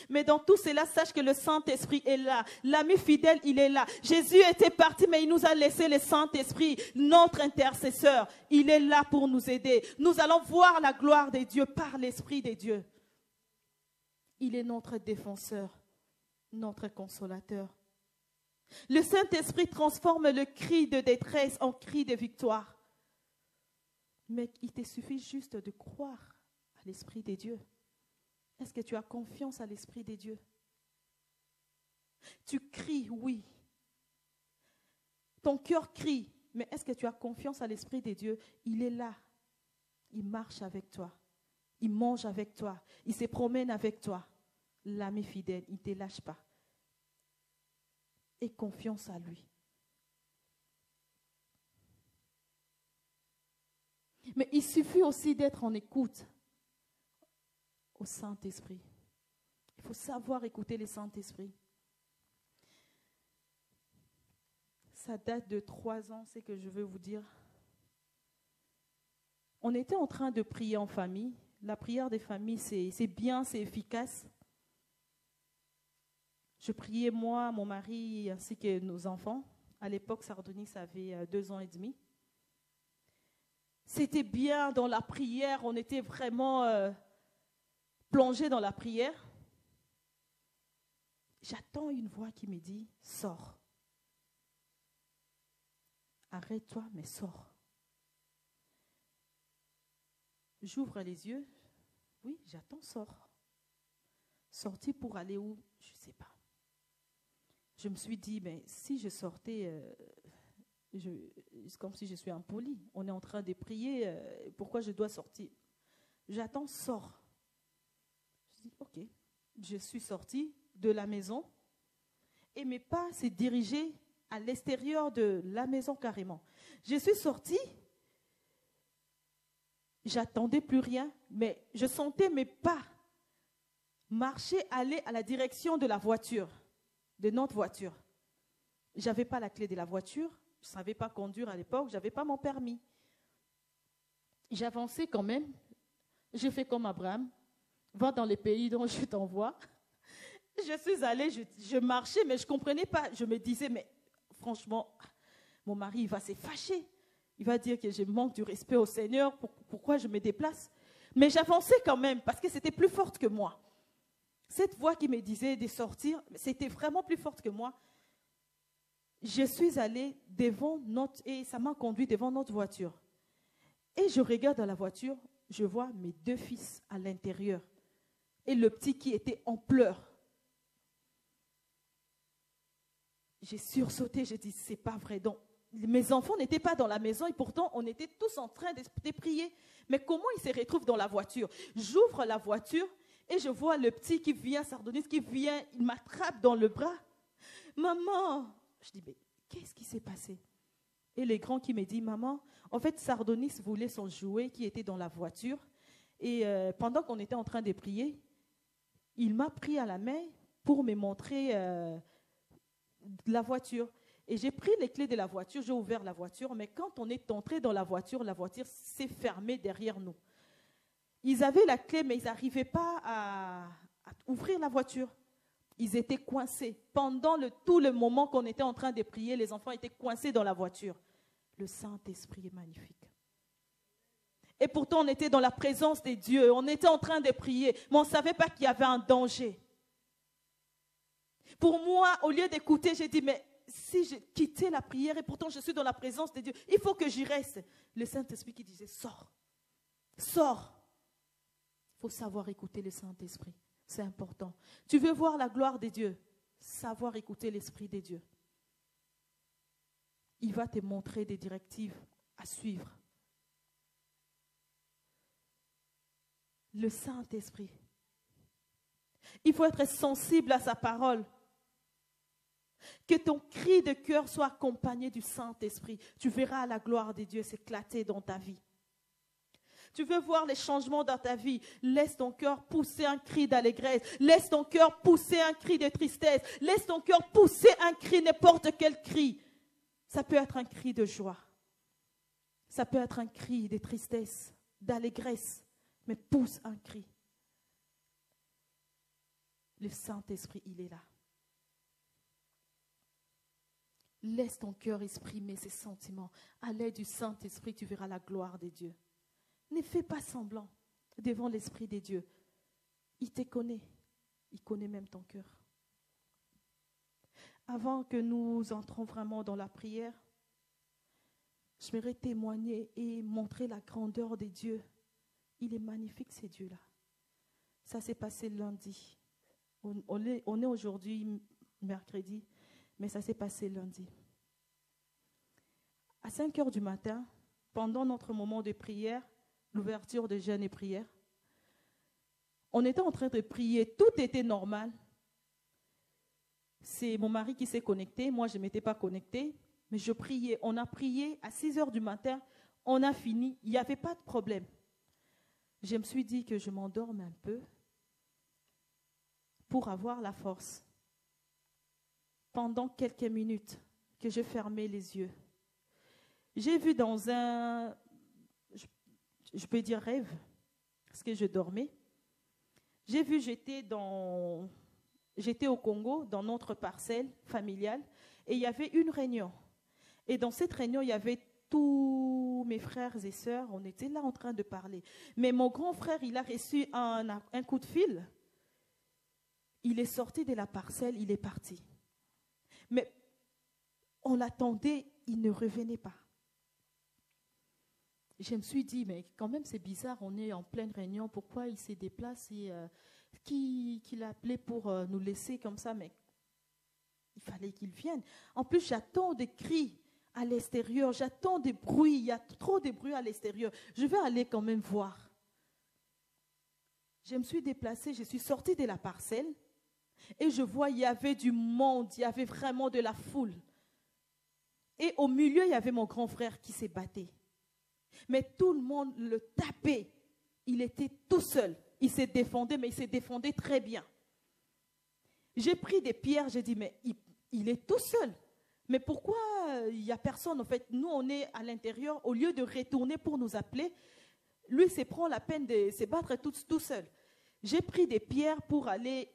Mais dans tout cela, sache que le Saint-Esprit est là. L'ami fidèle, il est là. Jésus était parti, mais il nous a laissé le Saint-Esprit, notre intercesseur. Il est là pour nous aider. Nous allons voir la gloire de Dieu par l'Esprit de Dieu. Il est notre défenseur, notre consolateur. Le Saint-Esprit transforme le cri de détresse en cri de victoire. Mais il te suffit juste de croire à l'Esprit de Dieu. Est-ce que tu as confiance à l'Esprit de Dieu? Tu cries, oui. Ton cœur crie, mais est-ce que tu as confiance à l'Esprit de Dieu? Il est là. Il marche avec toi. Il mange avec toi. Il se promène avec toi. L'ami fidèle, il ne te lâche pas. Aie confiance à lui. Mais il suffit aussi d'être en écoute au Saint-Esprit. Il faut savoir écouter le Saint-Esprit. Ça date de 3 ans, c'est que je veux vous dire. On était en train de prier en famille. La prière des familles, c'est bien, c'est efficace. Je priais moi, mon mari, ainsi que nos enfants. À l'époque, Sardonis avait 2 ans et demi. C'était bien dans la prière, on était vraiment plongé dans la prière. J'attends une voix qui me dit, sors. Arrête-toi, mais sors. J'ouvre les yeux. Oui, j'attends, sors. Sorti pour aller où? Je ne sais pas. Je me suis dit, mais si je sortais, c'est comme si je suis impolie. On est en train de prier, pourquoi je dois sortir? J'attends, sors. Je dis, ok. Je suis sortie de la maison et mes pas s'est dirigé à l'extérieur de la maison carrément. Je suis sortie, j'attendais plus rien, mais je sentais mes pas marcher, aller à la direction de la voiture. de notre voiture. Je n'avais pas la clé de la voiture, je ne savais pas conduire à l'époque, je n'avais pas mon permis. J'avançais quand même, j'ai fait comme Abraham, va dans les pays dont je t'envoie. Je suis allée, je marchais, mais je ne comprenais pas. Je me disais, mais franchement, mon mari, il va se fâcher. Il va dire que je manque du respect au Seigneur, pourquoi je me déplace. Mais j'avançais quand même, parce que c'était plus forte que moi. Cette voix qui me disait de sortir, c'était vraiment plus forte que moi. Je suis allée devant et ça m'a conduit devant notre voiture. Et je regarde dans la voiture, je vois mes 2 fils à l'intérieur. Et le petit qui était en pleurs. J'ai sursauté, j'ai dit, c'est pas vrai. Donc, mes enfants n'étaient pas dans la maison et pourtant, on était tous en train de prier. Mais comment ils se retrouvent dans la voiture? J'ouvre la voiture et je vois le petit qui vient, Sardonis, qui vient, il m'attrape dans le bras. Maman! Je dis, mais qu'est-ce qui s'est passé? Et le grand qui me dit, maman, en fait, Sardonis voulait son jouet qui était dans la voiture. Et pendant qu'on était en train de prier, il m'a pris à la main pour me montrer la voiture. Et j'ai pris les clés de la voiture, j'ai ouvert la voiture, mais quand on est entré dans la voiture s'est fermée derrière nous. Ils avaient la clé, mais ils n'arrivaient pas à ouvrir la voiture. Ils étaient coincés. Pendant tout le moment qu'on était en train de prier, les enfants étaient coincés dans la voiture. Le Saint-Esprit est magnifique. Et pourtant, on était dans la présence de Dieu. On était en train de prier, mais on ne savait pas qu'il y avait un danger. Pour moi, au lieu d'écouter, j'ai dit, mais si j'ai quitté la prière et pourtant je suis dans la présence de Dieu, il faut que j'y reste. Le Saint-Esprit qui disait, sors, sors. Il faut savoir écouter le Saint-Esprit. C'est important. Tu veux voir la gloire de Dieu, savoir écouter l'Esprit de Dieu. Il va te montrer des directives à suivre. Le Saint-Esprit. Il faut être sensible à sa parole. Que ton cri de cœur soit accompagné du Saint-Esprit. Tu verras la gloire de Dieu s'éclater dans ta vie. Tu veux voir les changements dans ta vie, laisse ton cœur pousser un cri d'allégresse, laisse ton cœur pousser un cri de tristesse, laisse ton cœur pousser un cri, n'importe quel cri. Ça peut être un cri de joie, ça peut être un cri de tristesse, d'allégresse, mais pousse un cri. Le Saint-Esprit, il est là. Laisse ton cœur exprimer ses sentiments. À l'aide du Saint-Esprit, tu verras la gloire de Dieu. Ne fais pas semblant devant l'Esprit de Dieu. Il te connaît. Il connaît même ton cœur. Avant que nous entrons vraiment dans la prière, j'aimerais témoigner et montrer la grandeur de Dieu. Il est magnifique, ce Dieu-là. Ça s'est passé lundi. On est aujourd'hui mercredi, mais ça s'est passé lundi. À 5 heures du matin, pendant notre moment de prière, l'ouverture de jeûne et prière, on était en train de prier, tout était normal. C'est mon mari qui s'est connecté, moi je ne m'étais pas connectée, mais je priais. On a prié à 6 heures du matin, on a fini, il n'y avait pas de problème. Je me suis dit que je m'endorme un peu pour avoir la force. Pendant quelques minutes que je fermais les yeux, j'ai vu dans un, je peux dire rêve, parce que je dormais. J'ai vu, j'étais au Congo, dans notre parcelle familiale, et il y avait une réunion. Et dans cette réunion, il y avait tous mes frères et sœurs, on était là en train de parler. Mais mon grand frère, il a reçu un coup de fil. Il est sorti de la parcelle, il est parti. Mais on l'attendait, il ne revenait pas. Je me suis dit, mais quand même c'est bizarre, on est en pleine réunion, pourquoi il se déplace et qui l'a appelé pour nous laisser comme ça, mais il fallait qu'il vienne. En plus, j'attends des cris à l'extérieur, j'attends des bruits, il y a trop de bruit à l'extérieur. Je vais aller quand même voir. Je me suis déplacée, je suis sortie de la parcelle et je vois, il y avait du monde, il y avait vraiment de la foule. Et au milieu, il y avait mon grand frère qui s'est battu. Mais tout le monde le tapait. Il était tout seul. Il s'est défendu, mais il s'est défendu très bien. J'ai pris des pierres, j'ai dit, mais il est tout seul. Mais pourquoi il n'y a personne? En fait, nous, on est à l'intérieur. Au lieu de retourner pour nous appeler, lui se prend la peine de se battre tout seul. J'ai pris des pierres pour aller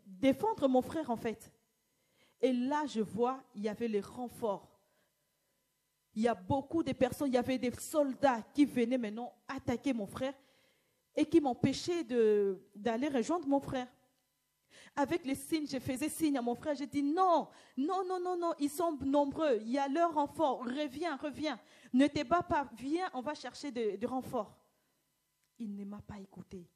défendre mon frère, en fait. Et là, je vois, il y avait les renforts. Il y a beaucoup de personnes, il y avait des soldats qui venaient maintenant attaquer mon frère et qui m'empêchaient d'aller rejoindre mon frère. Avec les signes, je faisais signe à mon frère, j'ai dit non, non, non, non, non, ils sont nombreux, il y a leur renfort, reviens, reviens, ne te bats pas, viens, on va chercher de renfort. Il ne m'a pas écouté.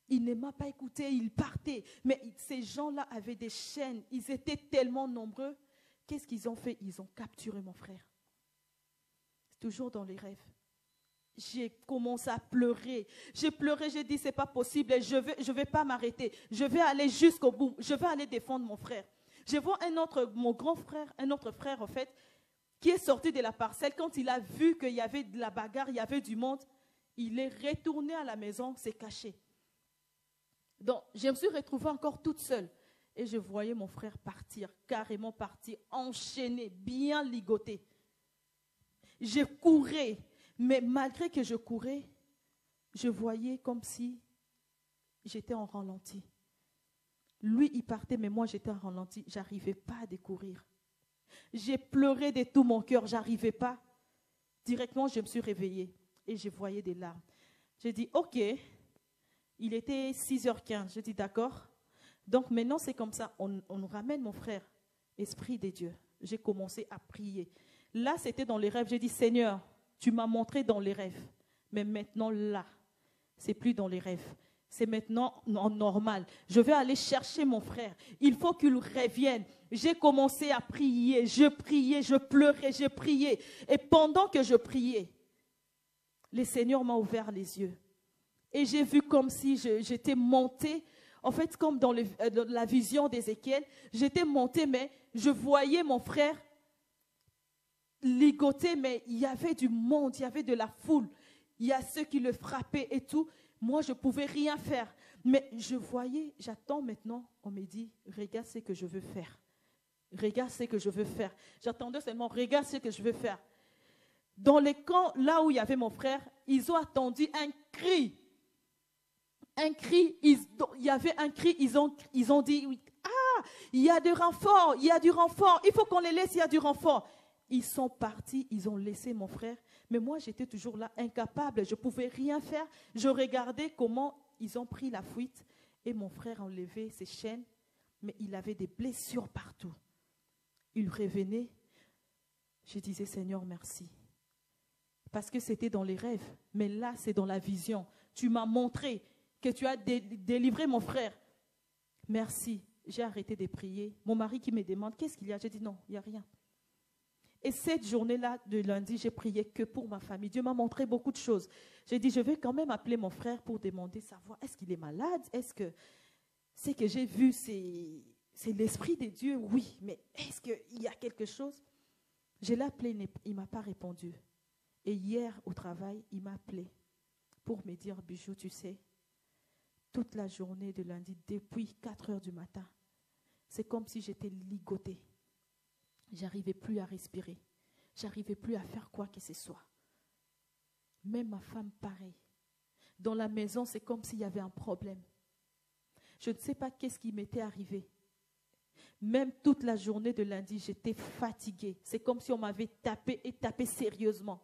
Il ne m'a pas écouté, il partait. Mais ces gens-là avaient des chaînes, ils étaient tellement nombreux. Qu'est-ce qu'ils ont fait? Ils ont capturé mon frère. Toujours dans les rêves. J'ai commencé à pleurer. J'ai pleuré, j'ai dit, c'est pas possible, je vais pas m'arrêter. Je vais aller jusqu'au bout, je vais aller défendre mon frère. Je vois mon grand frère, un autre frère en fait, qui est sorti de la parcelle. Quand il a vu qu'il y avait de la bagarre, il y avait du monde, il est retourné à la maison, s'est caché. Donc, je me suis retrouvée encore toute seule. Et je voyais mon frère partir, carrément partir, enchaîné, bien ligoté. Je courais, mais malgré que je courais, je voyais comme si j'étais en ralenti. Lui, il partait, mais moi, j'étais en ralenti. Je n'arrivais pas à décourir. J'ai pleuré de tout mon cœur, je n'arrivais pas. Directement, je me suis réveillée et je voyais des larmes. J'ai dit, ok, il était 6h15. Je dis, d'accord. Donc maintenant, c'est comme ça. On nous ramène mon frère, Esprit de Dieu. J'ai commencé à prier. Là, c'était dans les rêves. J'ai dit, Seigneur, tu m'as montré dans les rêves. Mais maintenant, là, c'est plus dans les rêves. C'est maintenant en normal. Je vais aller chercher mon frère. Il faut qu'il revienne. J'ai commencé à prier. Je priais, je pleurais, je priais. Et pendant que je priais, le Seigneur m'a ouvert les yeux. Et j'ai vu comme si j'étais montée. En fait, comme dans la vision d'Ézéchiel, j'étais montée, mais je voyais mon frère ligoté, mais il y avait du monde, il y avait de la foule. Il y a ceux qui le frappaient et tout. Moi, je ne pouvais rien faire. Mais je voyais, j'attends maintenant, on me dit, regarde ce que je veux faire. Regarde ce que je veux faire. J'attendais seulement, regarde ce que je veux faire. Dans les camps, là où il y avait mon frère, ils ont attendu un cri. Un cri, il y avait un cri, ils ont dit, ah, il y a du renfort, il y a du renfort, il faut qu'on les laisse, il y a du renfort. Ils sont partis, ils ont laissé mon frère, mais moi j'étais toujours là, incapable, je ne pouvais rien faire. Je regardais comment ils ont pris la fuite et mon frère a enlevé ses chaînes, mais il avait des blessures partout. Il revenait, je disais Seigneur merci, parce que c'était dans les rêves, mais là c'est dans la vision. Tu m'as montré que tu as délivré mon frère. Merci. J'ai arrêté de prier. Mon mari qui me demande, qu'est-ce qu'il y a? J'ai dit non, il n'y a rien. Et cette journée-là de lundi, j'ai prié que pour ma famille. Dieu m'a montré beaucoup de choses. J'ai dit, je vais quand même appeler mon frère pour demander, savoir, est-ce qu'il est malade? Est-ce que ce que j'ai vu, c'est l'Esprit de Dieu? Oui, mais est-ce qu'il y a quelque chose? Je l'ai appelé, il ne m'a pas répondu. Et hier, au travail, il m'a appelé pour me dire, Bijou, tu sais, toute la journée de lundi, depuis 4 heures du matin, c'est comme si j'étais ligotée. J'arrivais plus à respirer. J'arrivais plus à faire quoi que ce soit. Même ma femme, pareil. Dans la maison, c'est comme s'il y avait un problème. Je ne sais pas qu'est-ce qui m'était arrivé. Même toute la journée de lundi, j'étais fatiguée. C'est comme si on m'avait tapé et tapé sérieusement.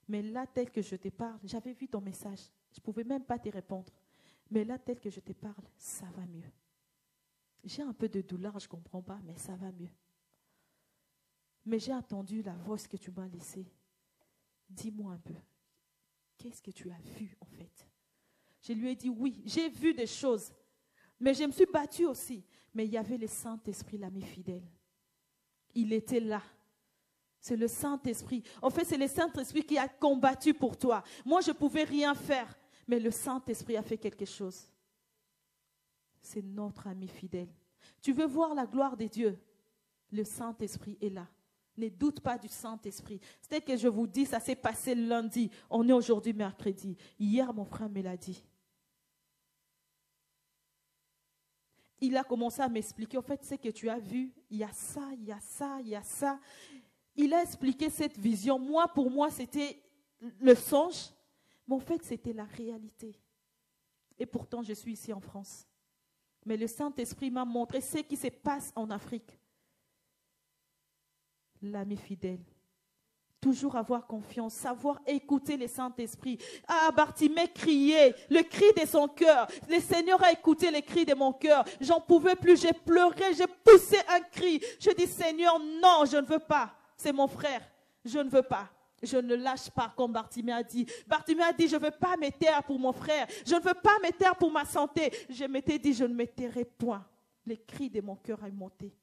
Mais là, tel que je te parle, j'avais vu ton message. Je ne pouvais même pas te répondre. Mais là, tel que je te parle, ça va mieux. J'ai un peu de douleur, je ne comprends pas, mais ça va mieux. Mais j'ai entendu la voix que tu m'as laissée. Dis-moi un peu, qu'est-ce que tu as vu en fait? Je lui ai dit oui, j'ai vu des choses, mais je me suis battue aussi. Mais il y avait le Saint-Esprit, l'ami fidèle. Il était là. C'est le Saint-Esprit. En fait, c'est le Saint-Esprit qui a combattu pour toi. Moi, je ne pouvais rien faire, mais le Saint-Esprit a fait quelque chose. C'est notre ami fidèle. Tu veux voir la gloire de Dieu? Le Saint-Esprit est là. Ne doute pas du Saint-Esprit. C'est que je vous dis, ça s'est passé lundi. On est aujourd'hui mercredi. Hier, mon frère me l'a dit. il a commencé à m'expliquer, en fait, ce que tu as vu, il y a ça, il y a ça, il y a ça. Il a expliqué cette vision. Moi, pour moi, c'était le songe, mais en fait, c'était la réalité. Et pourtant, je suis ici en France. Mais le Saint-Esprit m'a montré ce qui se passe en Afrique. L'ami fidèle. Toujours avoir confiance, savoir écouter le Saint-Esprit. Ah, Bartimée criait, le cri de son cœur. Le Seigneur a écouté le cri de mon cœur. J'en pouvais plus, j'ai pleuré, j'ai poussé un cri. Je dis, Seigneur, non, je ne veux pas. C'est mon frère, je ne veux pas. Je ne lâche pas, comme Bartimée a dit. Bartimée a dit, je ne veux pas me taire pour mon frère. Je ne veux pas me taire pour ma santé. Je m'étais dit, je ne me tairai point. Le cri de mon cœur a monté.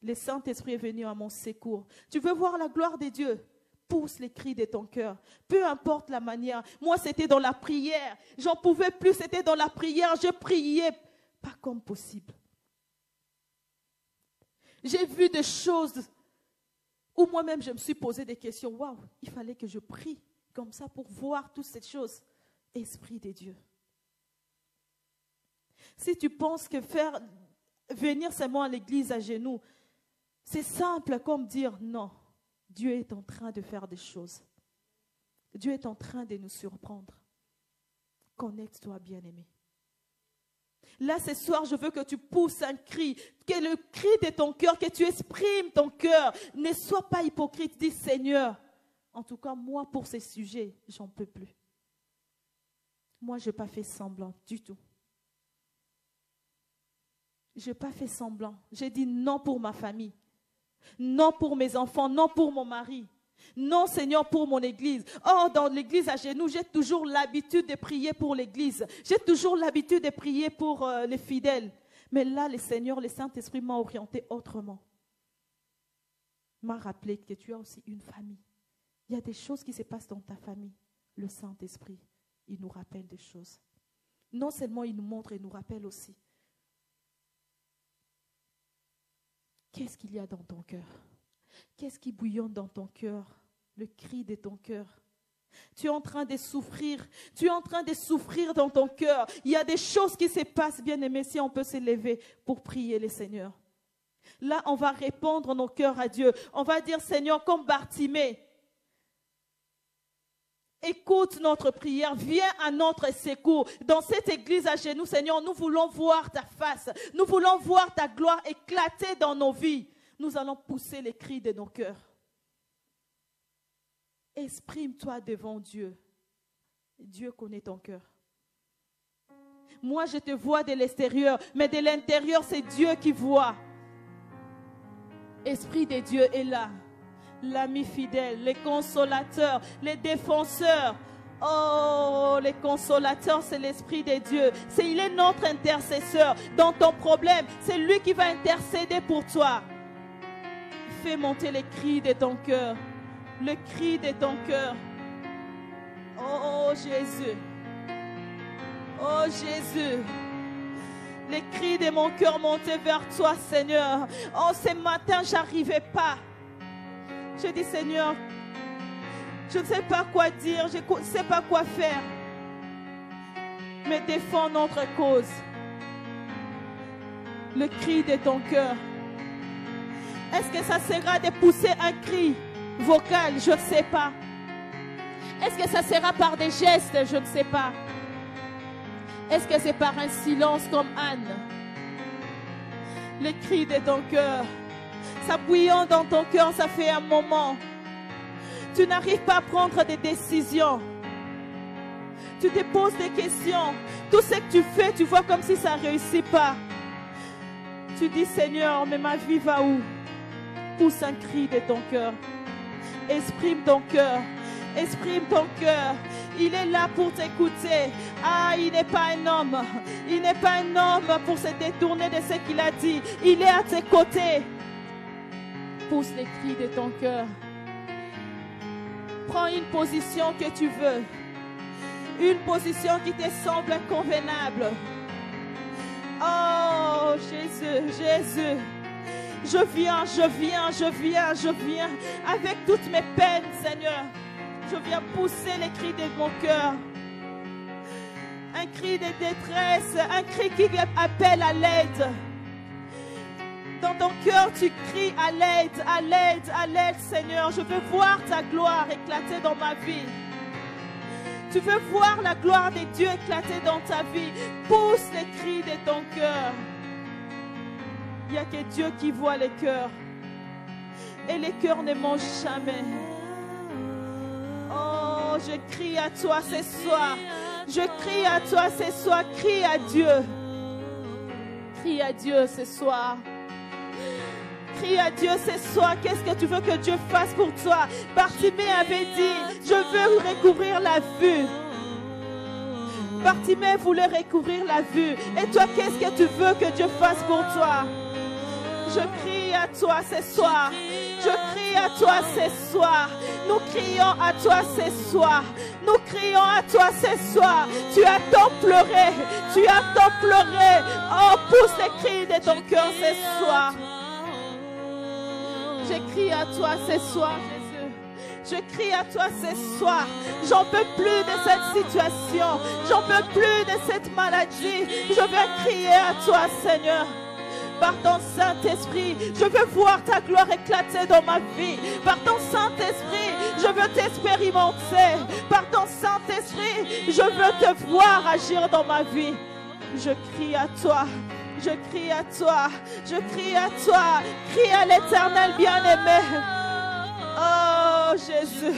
Le Saint-Esprit est venu à mon secours. Tu veux voir la gloire de Dieu? Pousse les cris de ton cœur. Peu importe la manière. Moi, c'était dans la prière. J'en pouvais plus, c'était dans la prière. Je priais pas comme possible. J'ai vu des choses où moi-même, je me suis posé des questions. Waouh, il fallait que je prie comme ça pour voir toutes ces choses. Esprit de Dieu. Si tu penses que faire venir seulement à l'église à genoux, c'est simple comme dire non. Dieu est en train de faire des choses. Dieu est en train de nous surprendre. Connecte-toi, bien-aimé. Là, ce soir, je veux que tu pousses un cri, que le cri de ton cœur, que tu exprimes ton cœur. Ne sois pas hypocrite, dis Seigneur. En tout cas, moi, pour ces sujets, j'en peux plus. Moi, je n'ai pas fait semblant du tout. Je n'ai pas fait semblant. J'ai dit non pour ma famille. Non pour mes enfants, non pour mon mari. Non, Seigneur, pour mon église. Oh, dans l'église à genoux, j'ai toujours l'habitude de prier pour l'église. J'ai toujours l'habitude de prier pour les fidèles. Mais là, le Seigneur, le Saint-Esprit m'a orienté autrement. M'a rappelé que tu as aussi une famille. Il y a des choses qui se passent dans ta famille. Le Saint-Esprit, il nous rappelle des choses. Non seulement il nous montre, il nous rappelle aussi. Qu'est-ce qu'il y a dans ton cœur? Qu'est-ce qui bouillonne dans ton cœur? Le cri de ton cœur. Tu es en train de souffrir. Tu es en train de souffrir dans ton cœur. Il y a des choses qui se passent, bien-aimés, si on peut s'élever pour prier le Seigneur. Là, on va répondre nos cœurs à Dieu. On va dire, Seigneur, comme Bartimée, écoute notre prière, viens à notre secours. Dans cette église à genoux, Seigneur, nous voulons voir ta face. Nous voulons voir ta gloire éclater dans nos vies. Nous allons pousser les cris de nos cœurs. Exprime-toi devant Dieu. Dieu connaît ton cœur. Moi, je te vois de l'extérieur, mais de l'intérieur, c'est Dieu qui voit. Esprit de Dieu est là. L'ami fidèle, les consolateurs, les défenseurs. Oh, les consolateurs, c'est l'Esprit de Dieu. Il est notre intercesseur. Dans ton problème, c'est lui qui va intercéder pour toi. Fais monter les cris de ton cœur. Le cri de ton cœur. Oh, Jésus. Oh, Jésus. Les cris de mon cœur montaient vers toi, Seigneur. Oh, ce matin, je n'arrivais pas. Je dis, Seigneur, je ne sais pas quoi dire, je ne sais pas quoi faire. Mais défends notre cause. Le cri de ton cœur. Est-ce que ça sera de pousser un cri vocal? Je ne sais pas. Est-ce que ça sera par des gestes? Je ne sais pas. Est-ce que c'est par un silence comme Anne? Le cri de ton cœur. Ça bouillonne dans ton cœur, ça fait un moment. Tu n'arrives pas à prendre des décisions. Tu te poses des questions. Tout ce que tu fais, tu vois comme si ça ne réussit pas. Tu dis, Seigneur, mais ma vie va où? Pousse un cri de ton cœur. Exprime ton cœur. Exprime ton cœur. Il est là pour t'écouter. Ah, il n'est pas un homme. Il n'est pas un homme pour se détourner de ce qu'il a dit. Il est à tes côtés. Pousse les cris de ton cœur. Prends une position que tu veux. Une position qui te semble convenable. Oh, Jésus, Jésus. Je viens, je viens, je viens, je viens. Avec toutes mes peines, Seigneur. Je viens pousser les cris de mon cœur. un cri de détresse, un cri qui appelle à l'aide. Dans ton cœur, tu cries à l'aide, à l'aide, à l'aide, Seigneur. Je veux voir ta gloire éclater dans ma vie. Tu veux voir la gloire de Dieu éclater dans ta vie. Pousse les cris de ton cœur. Il n'y a que Dieu qui voit les cœurs. Et les cœurs ne mentent jamais. Oh, je crie à toi ce soir. Je crie à toi ce soir. Crie à Dieu. Crie à Dieu ce soir. Crie à Dieu ce soir. Qu'est-ce que tu veux que Dieu fasse pour toi? Bartimée avait dit, je veux recouvrir la vue. Bartimée voulait recouvrir la vue. Et toi, qu'est-ce que tu veux que Dieu fasse pour toi? Je crie à toi ce soir. Je crie à toi ce soir. Nous crions à toi ce soir. Nous crions à toi ce soir. Tu as tant pleuré. Tu as tant pleuré. Oh, pousse les cris de ton cœur ce soir. Je crie à toi ce soir, Jésus. Je crie à toi ce soir. J'en peux plus de cette situation. J'en peux plus de cette maladie. Je veux crier à toi, Seigneur. Par ton Saint-Esprit, je veux voir ta gloire éclater dans ma vie. Par ton Saint-Esprit, je veux t'expérimenter. Par ton Saint-Esprit, je veux te voir agir dans ma vie. Je crie à toi. Je crie à toi. Je crie à toi. Crie à l'Éternel bien-aimé. Oh Jésus.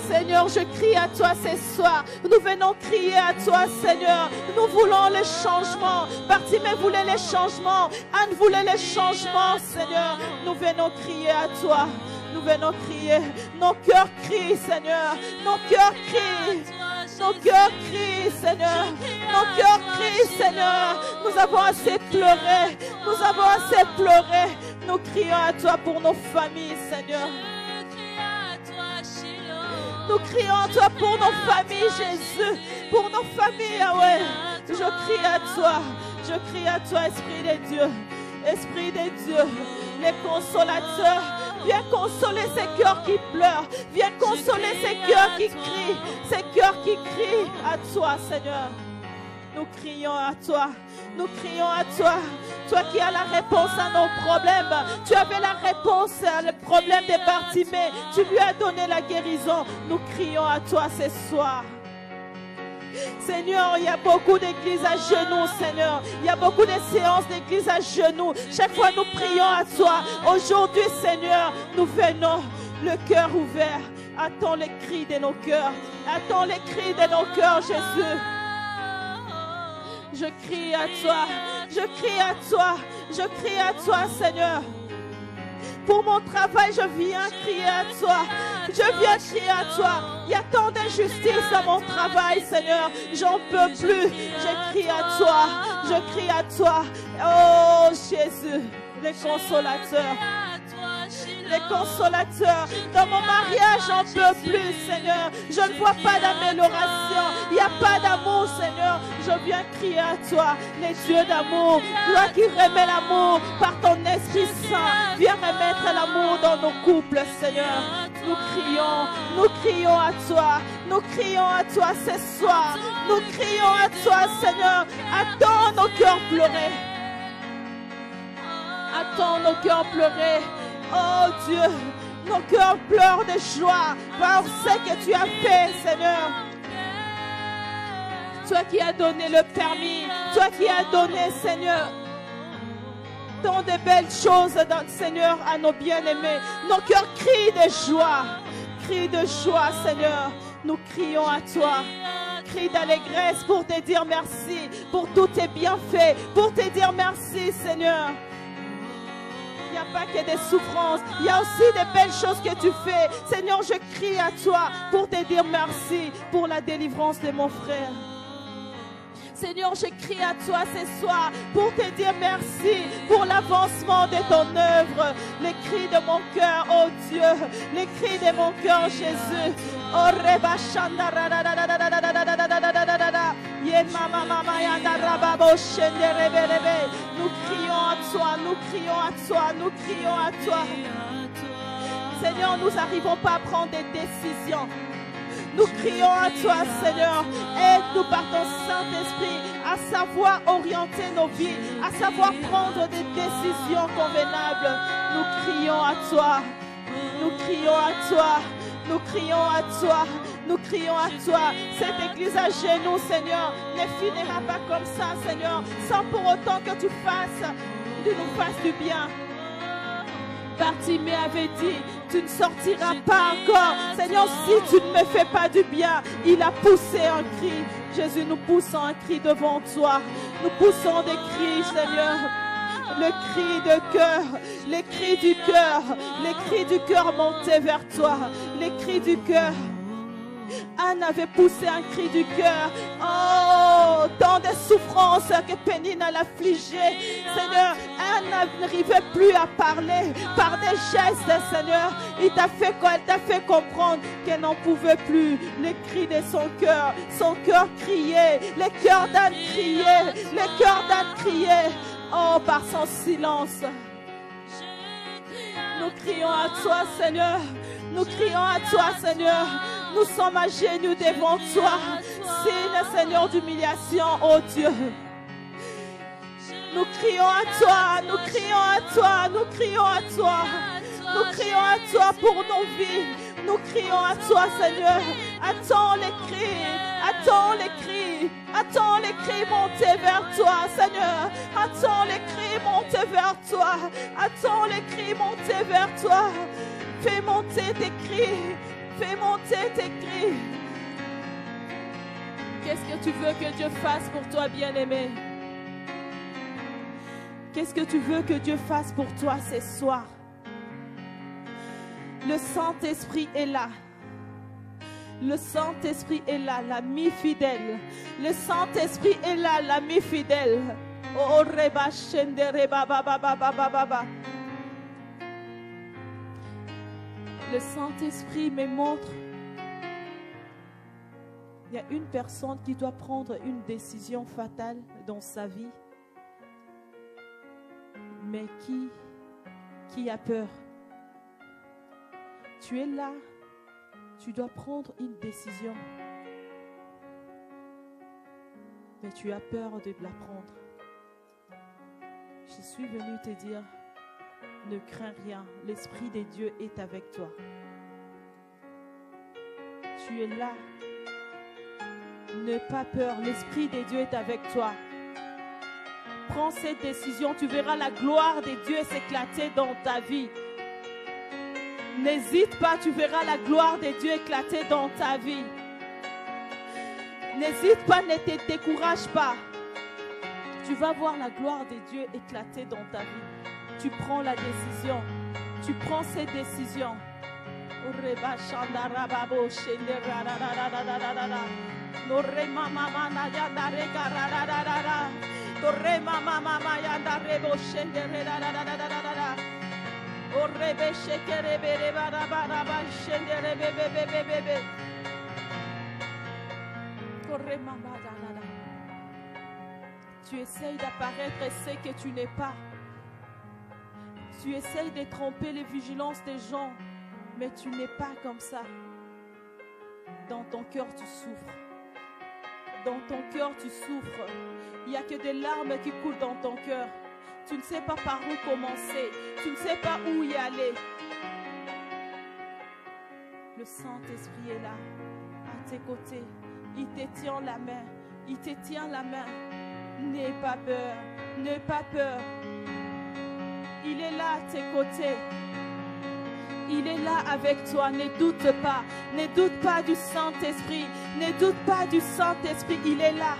Seigneur, je crie à toi ce soir. Nous venons crier à toi, Seigneur. Nous voulons les changements. Bartimée voulait les changements. Anne voulait les changements, Seigneur. Nous venons crier à toi. Nous venons crier. Nos cœurs crient, Seigneur. Nos cœurs crient. Nos cœurs crient, Seigneur. Nos cœurs crient, Seigneur. Nous avons assez pleuré. Nous avons assez pleuré. Nous crions à toi pour nos familles, Seigneur. Nous crions à toi pour nos familles, Jésus. Pour nos familles, Yahweh. Je crie à toi. Je crie à toi, Esprit de Dieu. Esprit de Dieu. Les consolateurs. Viens consoler ces cœurs qui pleurent. Viens consoler ces cœurs qui crient. Ces cœurs qui crient à toi, Seigneur. Nous crions à toi. Nous crions à toi. Toi qui as la réponse à nos problèmes. Tu avais la réponse au problème des Bartimée. Tu lui as donné la guérison. Nous crions à toi ce soir. Seigneur, il y a beaucoup d'églises à genoux, Seigneur. Il y a beaucoup de séances d'église à genoux. Chaque fois, nous prions à toi. Aujourd'hui, Seigneur, nous venons le cœur ouvert. Attends les cris de nos cœurs. Attends les cris de nos cœurs, Jésus. Je crie à toi. Je crie à toi. Je crie à toi, Seigneur. Pour mon travail, je viens crier à toi. Je viens crier à toi. Il y a tant d'injustice dans mon travail, Seigneur. J'en peux plus. Je crie à toi. Je crie à toi. Oh, Jésus, les consolateurs. Les consolateurs. Dans mon mariage, j'en peux plus, Seigneur. Je ne vois pas d'amélioration. Il n'y a pas d'amour, Seigneur. Je viens crier à toi, les dieux d'amour. Toi qui remets l'amour par ton Esprit Saint. Viens remettre l'amour dans nos couples, Seigneur. Nous crions à toi. Nous crions à toi ce soir. Nous crions à toi, Seigneur. Attends nos cœurs pleurer. Attends nos cœurs pleurer. Oh Dieu, nos cœurs pleurent de joie par ce que tu as fait, Seigneur. Toi qui as donné le permis, toi qui as donné, Seigneur, tant de belles choses, Seigneur, à nos bien-aimés. Nos cœurs crient de joie, Seigneur. Nous crions à toi. Crie d'allégresse pour te dire merci, pour tous tes bienfaits, pour te dire merci, Seigneur. Il n'y a pas que des souffrances, il y a aussi des belles choses que tu fais. Seigneur, je crie à toi pour te dire merci pour la délivrance de mon frère. Seigneur, je crie à toi ce soir pour te dire merci pour l'avancement de ton œuvre. Les cris de mon cœur, oh Dieu, les cris de mon cœur, Jésus. Oh Reba Shanda. Nous crions à toi, nous crions à toi, nous crions à toi. Seigneur, nous n'arrivons pas à prendre des décisions. Nous crions à toi, Seigneur. Aide-nous par ton Saint-Esprit à savoir orienter nos vies, à savoir prendre des décisions convenables. Nous crions à toi. Nous crions à toi. Nous crions à toi. Nous crions à toi. Cette église à genoux, Seigneur, ne finira pas comme ça, Seigneur, sans pour autant que tu nous fasses du bien. Bartimée avait dit, tu ne sortiras pas encore. Seigneur, si tu ne me fais pas du bien, il a poussé un cri. Jésus, nous poussons un cri devant toi. Nous poussons des cris, Seigneur. Le cri de cœur, les cris du cœur, les cris du cœur montés vers toi, les cris du cœur. Anne avait poussé un cri du cœur. Oh, dans des souffrances que Pénine a affligées. Seigneur, Anne n'arrivait plus à parler par des gestes, Seigneur. Elle t'a fait comprendre qu'elle n'en pouvait plus. Les cris de son cœur criait. Les cœurs d'Anne criaient. Les cœurs d'Anne criaient. Oh, par son silence. Nous crions à toi, Seigneur. Nous crions à toi, Seigneur. Nous sommes à genoux devant toi. Signe, Seigneur, d'humiliation, oh Dieu. Nous crions à toi, nous crions à toi, nous crions à toi. Nous crions à toi pour nos vies. Nous crions à toi, Seigneur. Attends les cris, attends les cris. Attends les cris monter vers toi, Seigneur. Attends les cris monter vers toi. Attends les cris monter vers toi. Fais monter tes cris. Fais monter tes cris. Qu'est-ce que tu veux que Dieu fasse pour toi, bien-aimé? Qu'est-ce que tu veux que Dieu fasse pour toi ce soir? Le Saint-Esprit est là. Le Saint-Esprit est là, l'ami fidèle. Le Saint-Esprit est là, l'ami fidèle. Oh, reba shende reba ba ba ba ba ba ba ba. Le Saint-Esprit me montre. Il y a une personne qui doit prendre une décision fatale dans sa vie, mais qui a peur. Tu es là, tu dois prendre une décision, mais tu as peur de la prendre. Je suis venue te dire, ne crains rien, l'Esprit de Dieu est avec toi. Tu es là, n'aie pas peur, l'Esprit de Dieu est avec toi. Prends cette décision, tu verras la gloire de Dieu s'éclater dans ta vie. N'hésite pas, tu verras la gloire de Dieu éclater dans ta vie. N'hésite pas, ne te décourage pas. Tu vas voir la gloire de Dieu éclater dans ta vie. Tu prends la décision. Tu prends cette décision. Tu essayes d'apparaître ce que tu n'es pas. Tu essayes de tromper les vigilances des gens, mais tu n'es pas comme ça. Dans ton cœur, tu souffres. Dans ton cœur, tu souffres. Il n'y a que des larmes qui coulent dans ton cœur. Tu ne sais pas par où commencer. Tu ne sais pas où y aller. Le Saint-Esprit est là, à tes côtés. Il te tient la main. Il te tient la main. N'aie pas peur. N'aie pas peur. Il est là à tes côtés. Il est là avec toi. Ne doute pas. Ne doute pas du Saint-Esprit. Ne doute pas du Saint-Esprit. Il est là.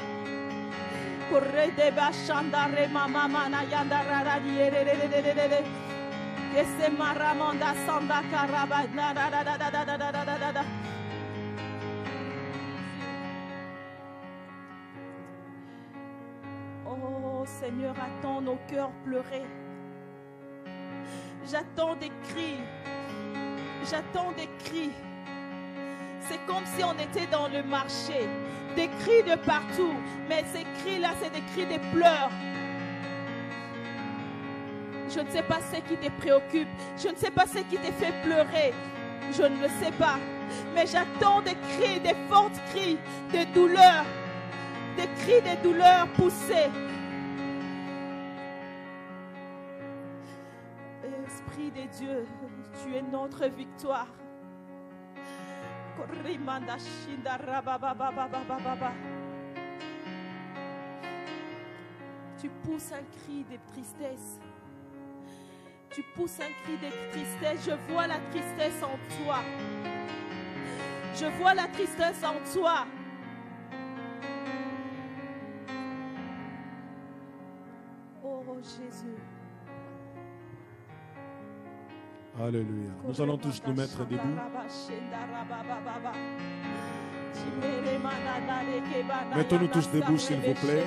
Oh Seigneur, attends nos cœurs pleurer. J'attends des cris. J'attends des cris. C'est comme si on était dans le marché. Des cris de partout. Mais ces cris-là, c'est des cris de pleurs. Je ne sais pas ce qui te préoccupe. Je ne sais pas ce qui te fait pleurer. Je ne le sais pas. Mais j'attends des cris, des fortes cris, des douleurs. Des cris, des douleurs poussées. Esprit de Dieu, tu es notre victoire. Tu pousses un cri de tristesse. Tu pousses un cri de tristesse. Je vois la tristesse en toi. Je vois la tristesse en toi. Oh Jésus. Alléluia. Nous allons tous nous mettre debout. Mettons-nous tous debout, s'il vous plaît.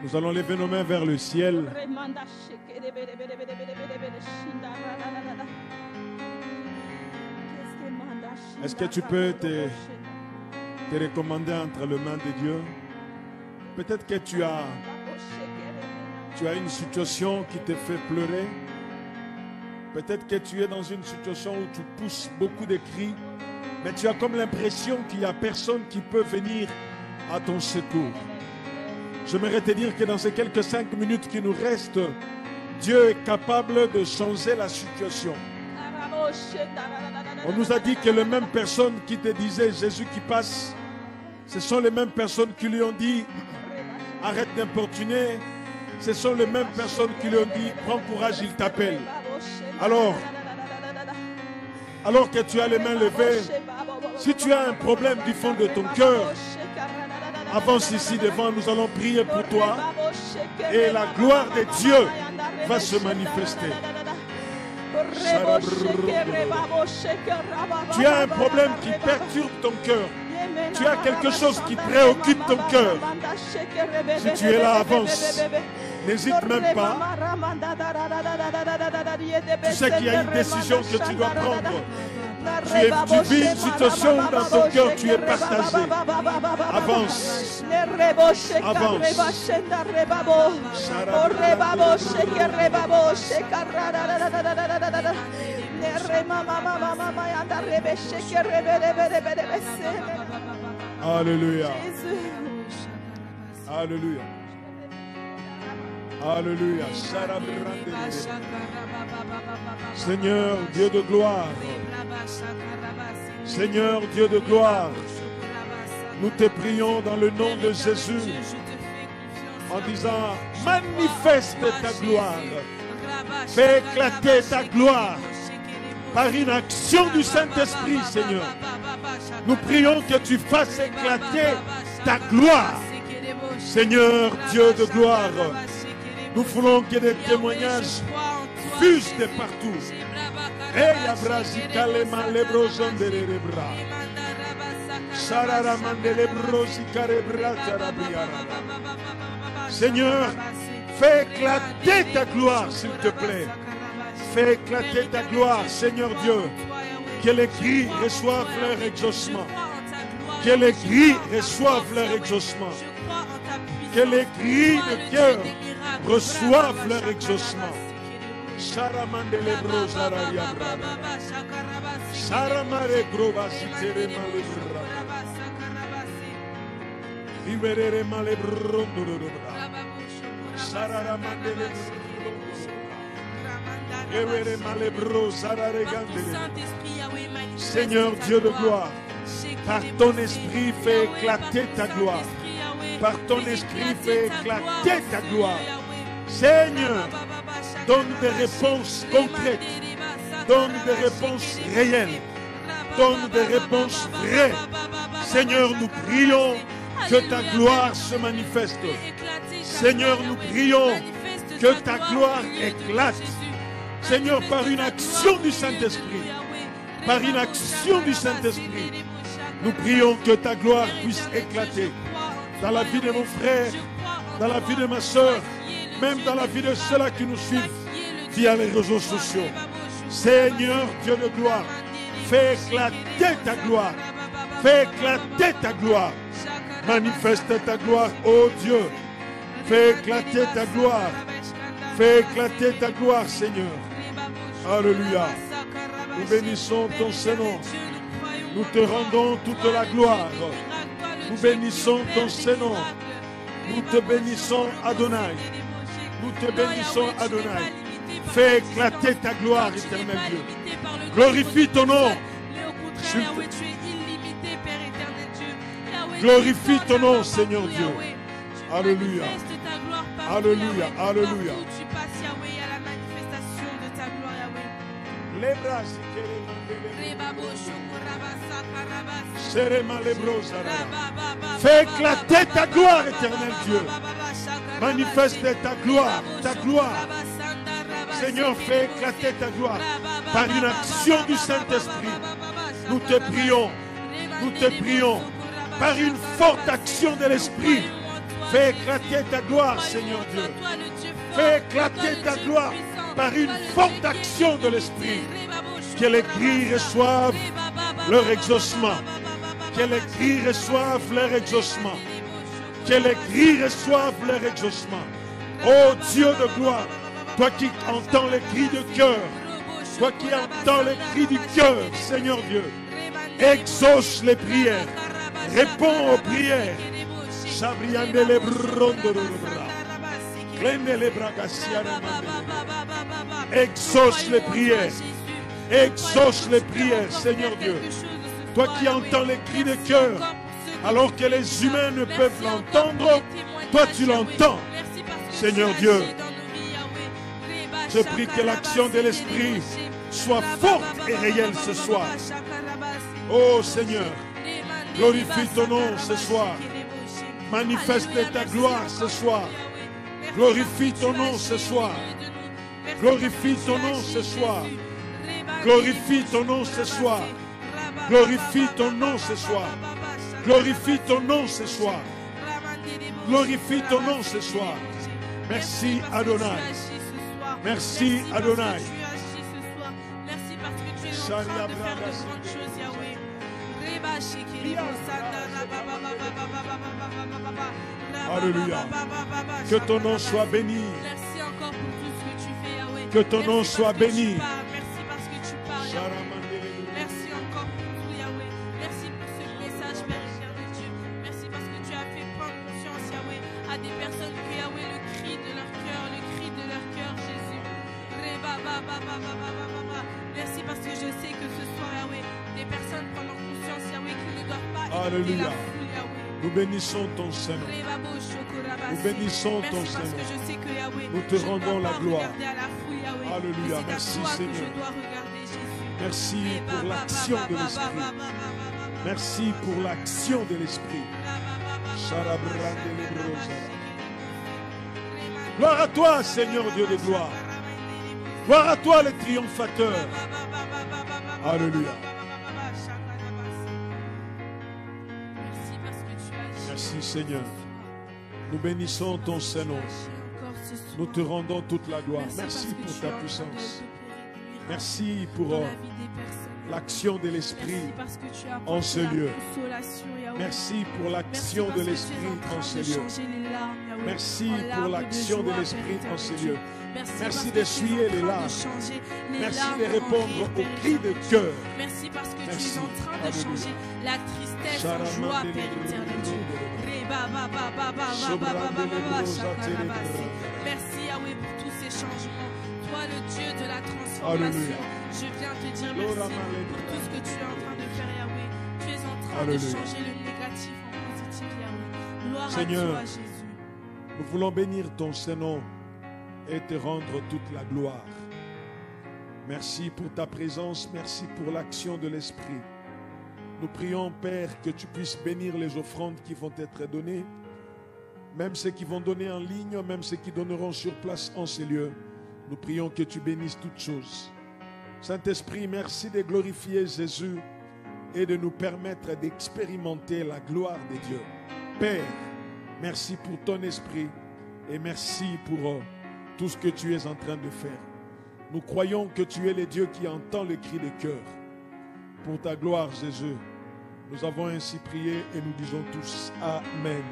Nous allons lever nos mains vers le ciel. Est-ce que tu peux te recommander entre les mains de Dieu? Peut-être que tu as une situation qui te fait pleurer. Peut-être que tu es dans une situation où tu pousses beaucoup de cris, mais tu as comme l'impression qu'il n'y a personne qui peut venir à ton secours. J'aimerais te dire que dans ces quelques 5 minutes qui nous restent, Dieu est capable de changer la situation. On nous a dit que les mêmes personnes qui te disaient Jésus qui passe, ce sont les mêmes personnes qui lui ont dit arrête d'importuner. Ce sont les mêmes personnes qui lui ont dit prends courage, il t'appelle. Alors que tu as les mains levées, si tu as un problème du fond de ton cœur, avance ici devant, nous allons prier pour toi et la gloire de Dieu va se manifester. Tu as un problème qui perturbe ton cœur. Tu as quelque chose qui préoccupe ton cœur. Si tu es là, avance. N'hésite même pas. Tu sais qu'il y a une décision que tu dois prendre. Tu vis une situation où dans ton cœur tu es partagé. Avance. Avance. Alléluia. Alléluia. Alléluia. Seigneur Dieu de gloire. Seigneur Dieu de gloire. Nous te prions dans le nom de Jésus en disant manifeste ta gloire. Fais éclater ta gloire par une action du Saint-Esprit, Seigneur. Nous prions que tu fasses éclater ta gloire. Seigneur Dieu de gloire, nous voulons que des témoignages fusent de partout. Seigneur, fais éclater ta gloire, s'il te plaît. Fais éclater ta gloire, Seigneur Dieu. Que les cris reçoivent leur exaucement. Que les cris reçoivent leur exaucement. Que les cris de cœur reçoivent leur exaucement. Seigneur Dieu de gloire, par ton esprit fais éclater ta gloire. Par ton esprit fais éclater ta gloire. Seigneur, donne des réponses concrètes, donne des réponses réelles, donne des réponses vraies. Seigneur, nous prions que ta gloire se manifeste. Seigneur, nous prions que ta gloire éclate. Seigneur, par une action du Saint-Esprit, par une action du Saint-Esprit, nous prions que ta gloire puisse éclater dans la vie de mon frère, dans la vie de ma soeur, même dans la vie de ceux-là qui nous suivent via les réseaux sociaux. Seigneur Dieu de gloire, fais éclater ta gloire, fais éclater ta gloire. Manifeste ta gloire, ô Dieu. Fais éclater ta gloire. Fais éclater ta gloire, Seigneur. Alléluia. Nous bénissons ton Saint-Nom. Nous te rendons toute la gloire. Nous bénissons ton Saint-Nom. Nous te bénissons, Adonai. Nous te bénissons, Adonai. Fais éclater ta gloire, éternel Dieu. Glorifie ton nom. Glorifie ton nom, Seigneur Dieu. Alléluia. Alléluia. Alléluia. Fais éclater ta gloire, éternel Dieu. Manifeste ta gloire, ta gloire. Seigneur, fais éclater ta gloire par une action du Saint-Esprit. Nous te prions, par une forte action de l'Esprit. Fais éclater ta gloire, Seigneur Dieu. Fais éclater ta gloire par une forte action de l'Esprit. Que les cris reçoivent leur exaucement. Que les cris reçoivent leur exaucement. Que les cris reçoivent leur exaucement. Ô Dieu de gloire, toi qui entends les cris de cœur, toi qui entends les cris du cœur, Seigneur Dieu, exauce les prières, réponds aux prières. Exauce les prières. Exauce les prières, Seigneur Dieu. Toi qui entends les cris de cœur, alors que les humains ne peuvent l'entendre, toi tu l'entends. Seigneur Dieu, je prie que l'action de l'Esprit soit forte et réelle ce soir. Oh Seigneur, glorifie ton nom ce soir. Manifeste ta gloire ce soir. Glorifie ton nom ce soir. Glorifie ton nom ce soir. Glorifie ton nom ce soir. Glorifie ton nom ce soir. Glorifie ton nom ce soir. Glorifie ton nom ce soir. Merci Adonai. Merci Adonai. Merci parce que tu es en train de faire de grandes choses, Yahweh. Alléluia. Que ton nom soit béni. Merci encore pour tout ce que tu fais, Yahweh. Que ton nom soit béni. Merci parce que tu parles, Yahweh. Merci encore pour tout, Yahweh. Merci pour ce message, Père éternel Dieu. Merci parce que tu as fait prendre conscience, Yahweh, à des personnes que, Yahweh, le cri de leur cœur, Jésus. Merci parce que je sais que ce soir, Yahweh, des personnes prendront conscience, Yahweh, qu'ils ne doivent pas écouter la foule, Yahweh. Nous bénissons ton Seigneur. Nous bénissons ton Seigneur. Nous te rendons la gloire. Alléluia. Merci Seigneur. Merci pour l'action de l'Esprit. Merci pour l'action de l'Esprit. Gloire à toi, Seigneur Dieu de gloire. Gloire à toi, le triomphateur. Alléluia. Merci Seigneur. Nous bénissons ton Saint-Nom. Nous te rendons toute la gloire. Merci pour ta puissance. Merci pour l'action de l'Esprit en ce lieu. Merci pour l'action de l'Esprit en ce lieu. Merci pour l'action de l'Esprit en ce lieu. Merci d'essuyer les larmes. Merci de répondre aux cris de cœur. Merci parce que tu es en train de changer la tristesse en joie, Père éternel Dieu. Merci Yahweh pour tous ces changements. Toi le Dieu de la transformation. Je viens te dire merci pour tout ce que tu es en train de faire, Yahweh. Tu es en train de changer le négatif en positif, Yahweh. Gloire Seigneur, à toi, Jésus. Nous voulons bénir ton Saint-Nom et te rendre toute la gloire. Merci pour ta présence, merci pour l'action de l'Esprit. Nous prions, Père, que tu puisses bénir les offrandes qui vont être données, même ceux qui vont donner en ligne, même ceux qui donneront sur place en ces lieux. Nous prions que tu bénisses toutes choses. Saint-Esprit, merci de glorifier Jésus et de nous permettre d'expérimenter la gloire de Dieu. Père, merci pour ton esprit et merci pour tout ce que tu es en train de faire. Nous croyons que tu es le Dieu qui entend le cri de cœur. Pour ta gloire, Jésus, nous avons ainsi prié et nous disons tous Amen.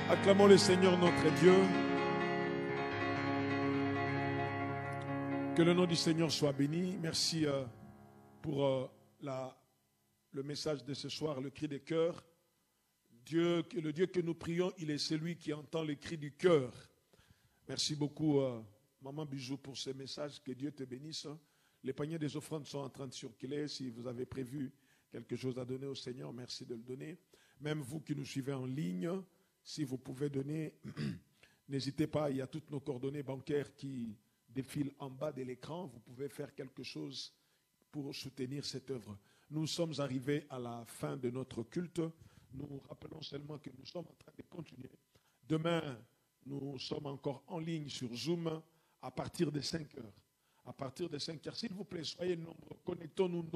Acclamons le Seigneur notre Dieu. Que le nom du Seigneur soit béni. Merci pour le message de ce soir, le cri des cœurs. Le Dieu que nous prions, il est celui qui entend les cris du cœur. Merci beaucoup, Maman Bijou, pour ce message. Que Dieu te bénisse. Les paniers des offrandes sont en train de circuler. Si vous avez prévu quelque chose à donner au Seigneur, merci de le donner. Même vous qui nous suivez en ligne, si vous pouvez donner, n'hésitez pas. Il y a toutes nos coordonnées bancaires qui défilent en bas de l'écran. Vous pouvez faire quelque chose pour soutenir cette œuvre. Nous sommes arrivés à la fin de notre culte. Nous rappelons seulement que nous sommes en train de continuer. Demain, nous sommes encore en ligne sur Zoom à partir de 5 heures. À partir de 5 heures, s'il vous plaît, soyez nombreux, connectons-nous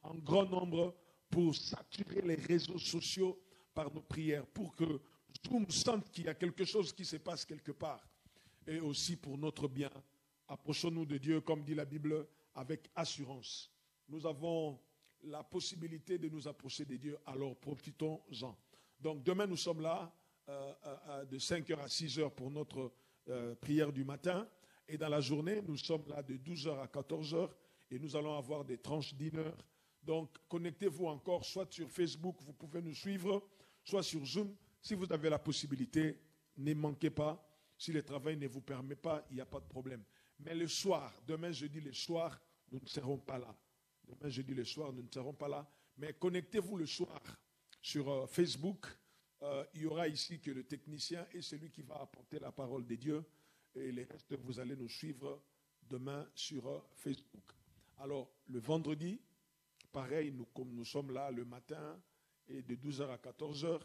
en grand nombre pour saturer les réseaux sociaux par nos prières, pour que Zoom sente qu'il y a quelque chose qui se passe quelque part. Et aussi pour notre bien. Approchons-nous de Dieu, comme dit la Bible, avec assurance. Nous avons la possibilité de nous approcher de Dieu, alors profitons-en. Donc demain, nous sommes là de 5h à 6h pour notre prière du matin. Et dans la journée, nous sommes là de 12h à 14h et nous allons avoir des tranches d'1 heure. Donc connectez-vous encore, soit sur Facebook, vous pouvez nous suivre, soit sur Zoom. Si vous avez la possibilité, ne manquez pas. Si le travail ne vous permet pas, il n'y a pas de problème. Mais le soir, demain jeudi le soir, nous ne serons pas là. Demain jeudi le soir, nous ne serons pas là. Mais connectez-vous le soir sur Facebook. Il y aura ici que le technicien est celui qui va apporter la parole de Dieu. Et les restes, vous allez nous suivre demain sur Facebook. Alors, le vendredi, pareil, nous sommes là le matin et de 12h à 14h.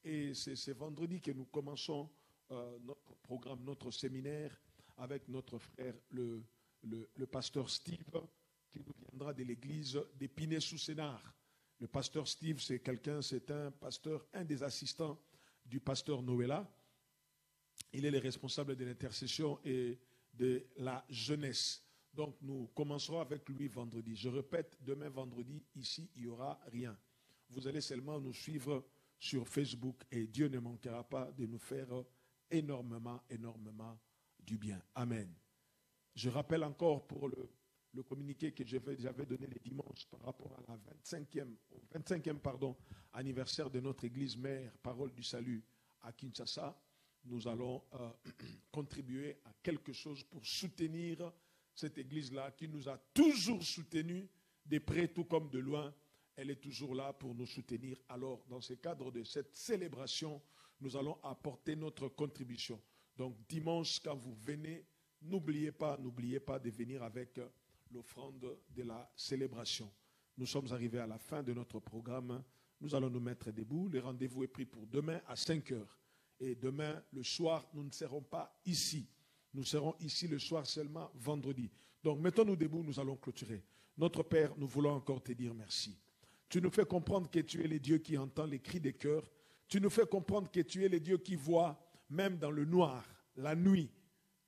Et c'est ce vendredi que nous commençons notre programme, notre séminaire avec notre frère, le pasteur Steve, qui nous viendra de l'église d'Épinay-sous-Sénard. Le pasteur Steve, c'est un pasteur, un des assistants du pasteur Noëlla. Il est le responsable de l'intercession et de la jeunesse. Donc nous commencerons avec lui vendredi. Je répète, demain vendredi, ici, il n'y aura rien. Vous allez seulement nous suivre sur Facebook et Dieu ne manquera pas de nous faire énormément du bien. Amen. Je rappelle encore pour le communiqué que j'avais donné le dimanche par rapport à au 25e anniversaire de notre église mère, Parole du Salut à Kinshasa. Nous allons contribuer à quelque chose pour soutenir cette église-là qui nous a toujours soutenus, de près tout comme de loin. Elle est toujours là pour nous soutenir. Alors, dans ce cadre de cette célébration, nous allons apporter notre contribution. Donc, dimanche, quand vous venez, n'oubliez pas de venir avec l'offrande de la célébration. Nous sommes arrivés à la fin de notre programme. Nous allons nous mettre debout. Le rendez-vous est pris pour demain à 5 heures. Et demain, le soir, nous ne serons pas ici. Nous serons ici le soir seulement vendredi. Donc, mettons-nous debout, nous allons clôturer. Notre Père, nous voulons encore te dire merci. Tu nous fais comprendre que tu es le Dieu qui entend les cris des cœurs. Tu nous fais comprendre que tu es le Dieu qui voit, même dans le noir, la nuit.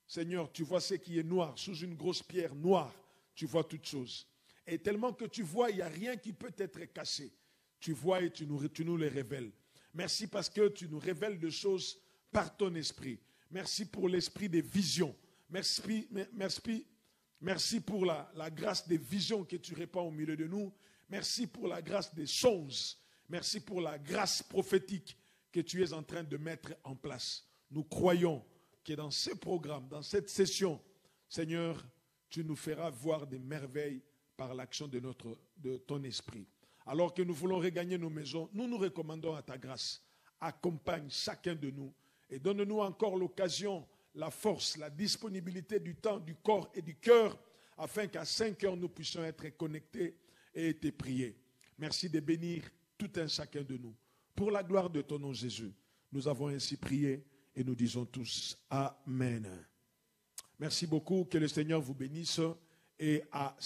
Seigneur, tu vois ce qui est noir, sous une grosse pierre noire, tu vois toutes choses. Et tellement que tu vois, il n'y a rien qui peut être caché. Tu vois et tu nous les révèles. Merci parce que tu nous révèles des choses par ton esprit. Merci pour l'esprit des visions. Merci pour la grâce des visions que tu répands au milieu de nous. Merci pour la grâce des songes. Merci pour la grâce prophétique que tu es en train de mettre en place. Nous croyons que dans ce programme, dans cette session, Seigneur, tu nous feras voir des merveilles par l'action de ton esprit. Alors que nous voulons regagner nos maisons, nous nous recommandons à ta grâce. Accompagne chacun de nous et donne-nous encore l'occasion, la force, la disponibilité du temps, du corps et du cœur, afin qu'à 5 heures, nous puissions être connectés et te prier. Merci de bénir tout un chacun de nous. Pour la gloire de ton nom, Jésus, nous avons ainsi prié et nous disons tous Amen. Merci beaucoup, que le Seigneur vous bénisse et à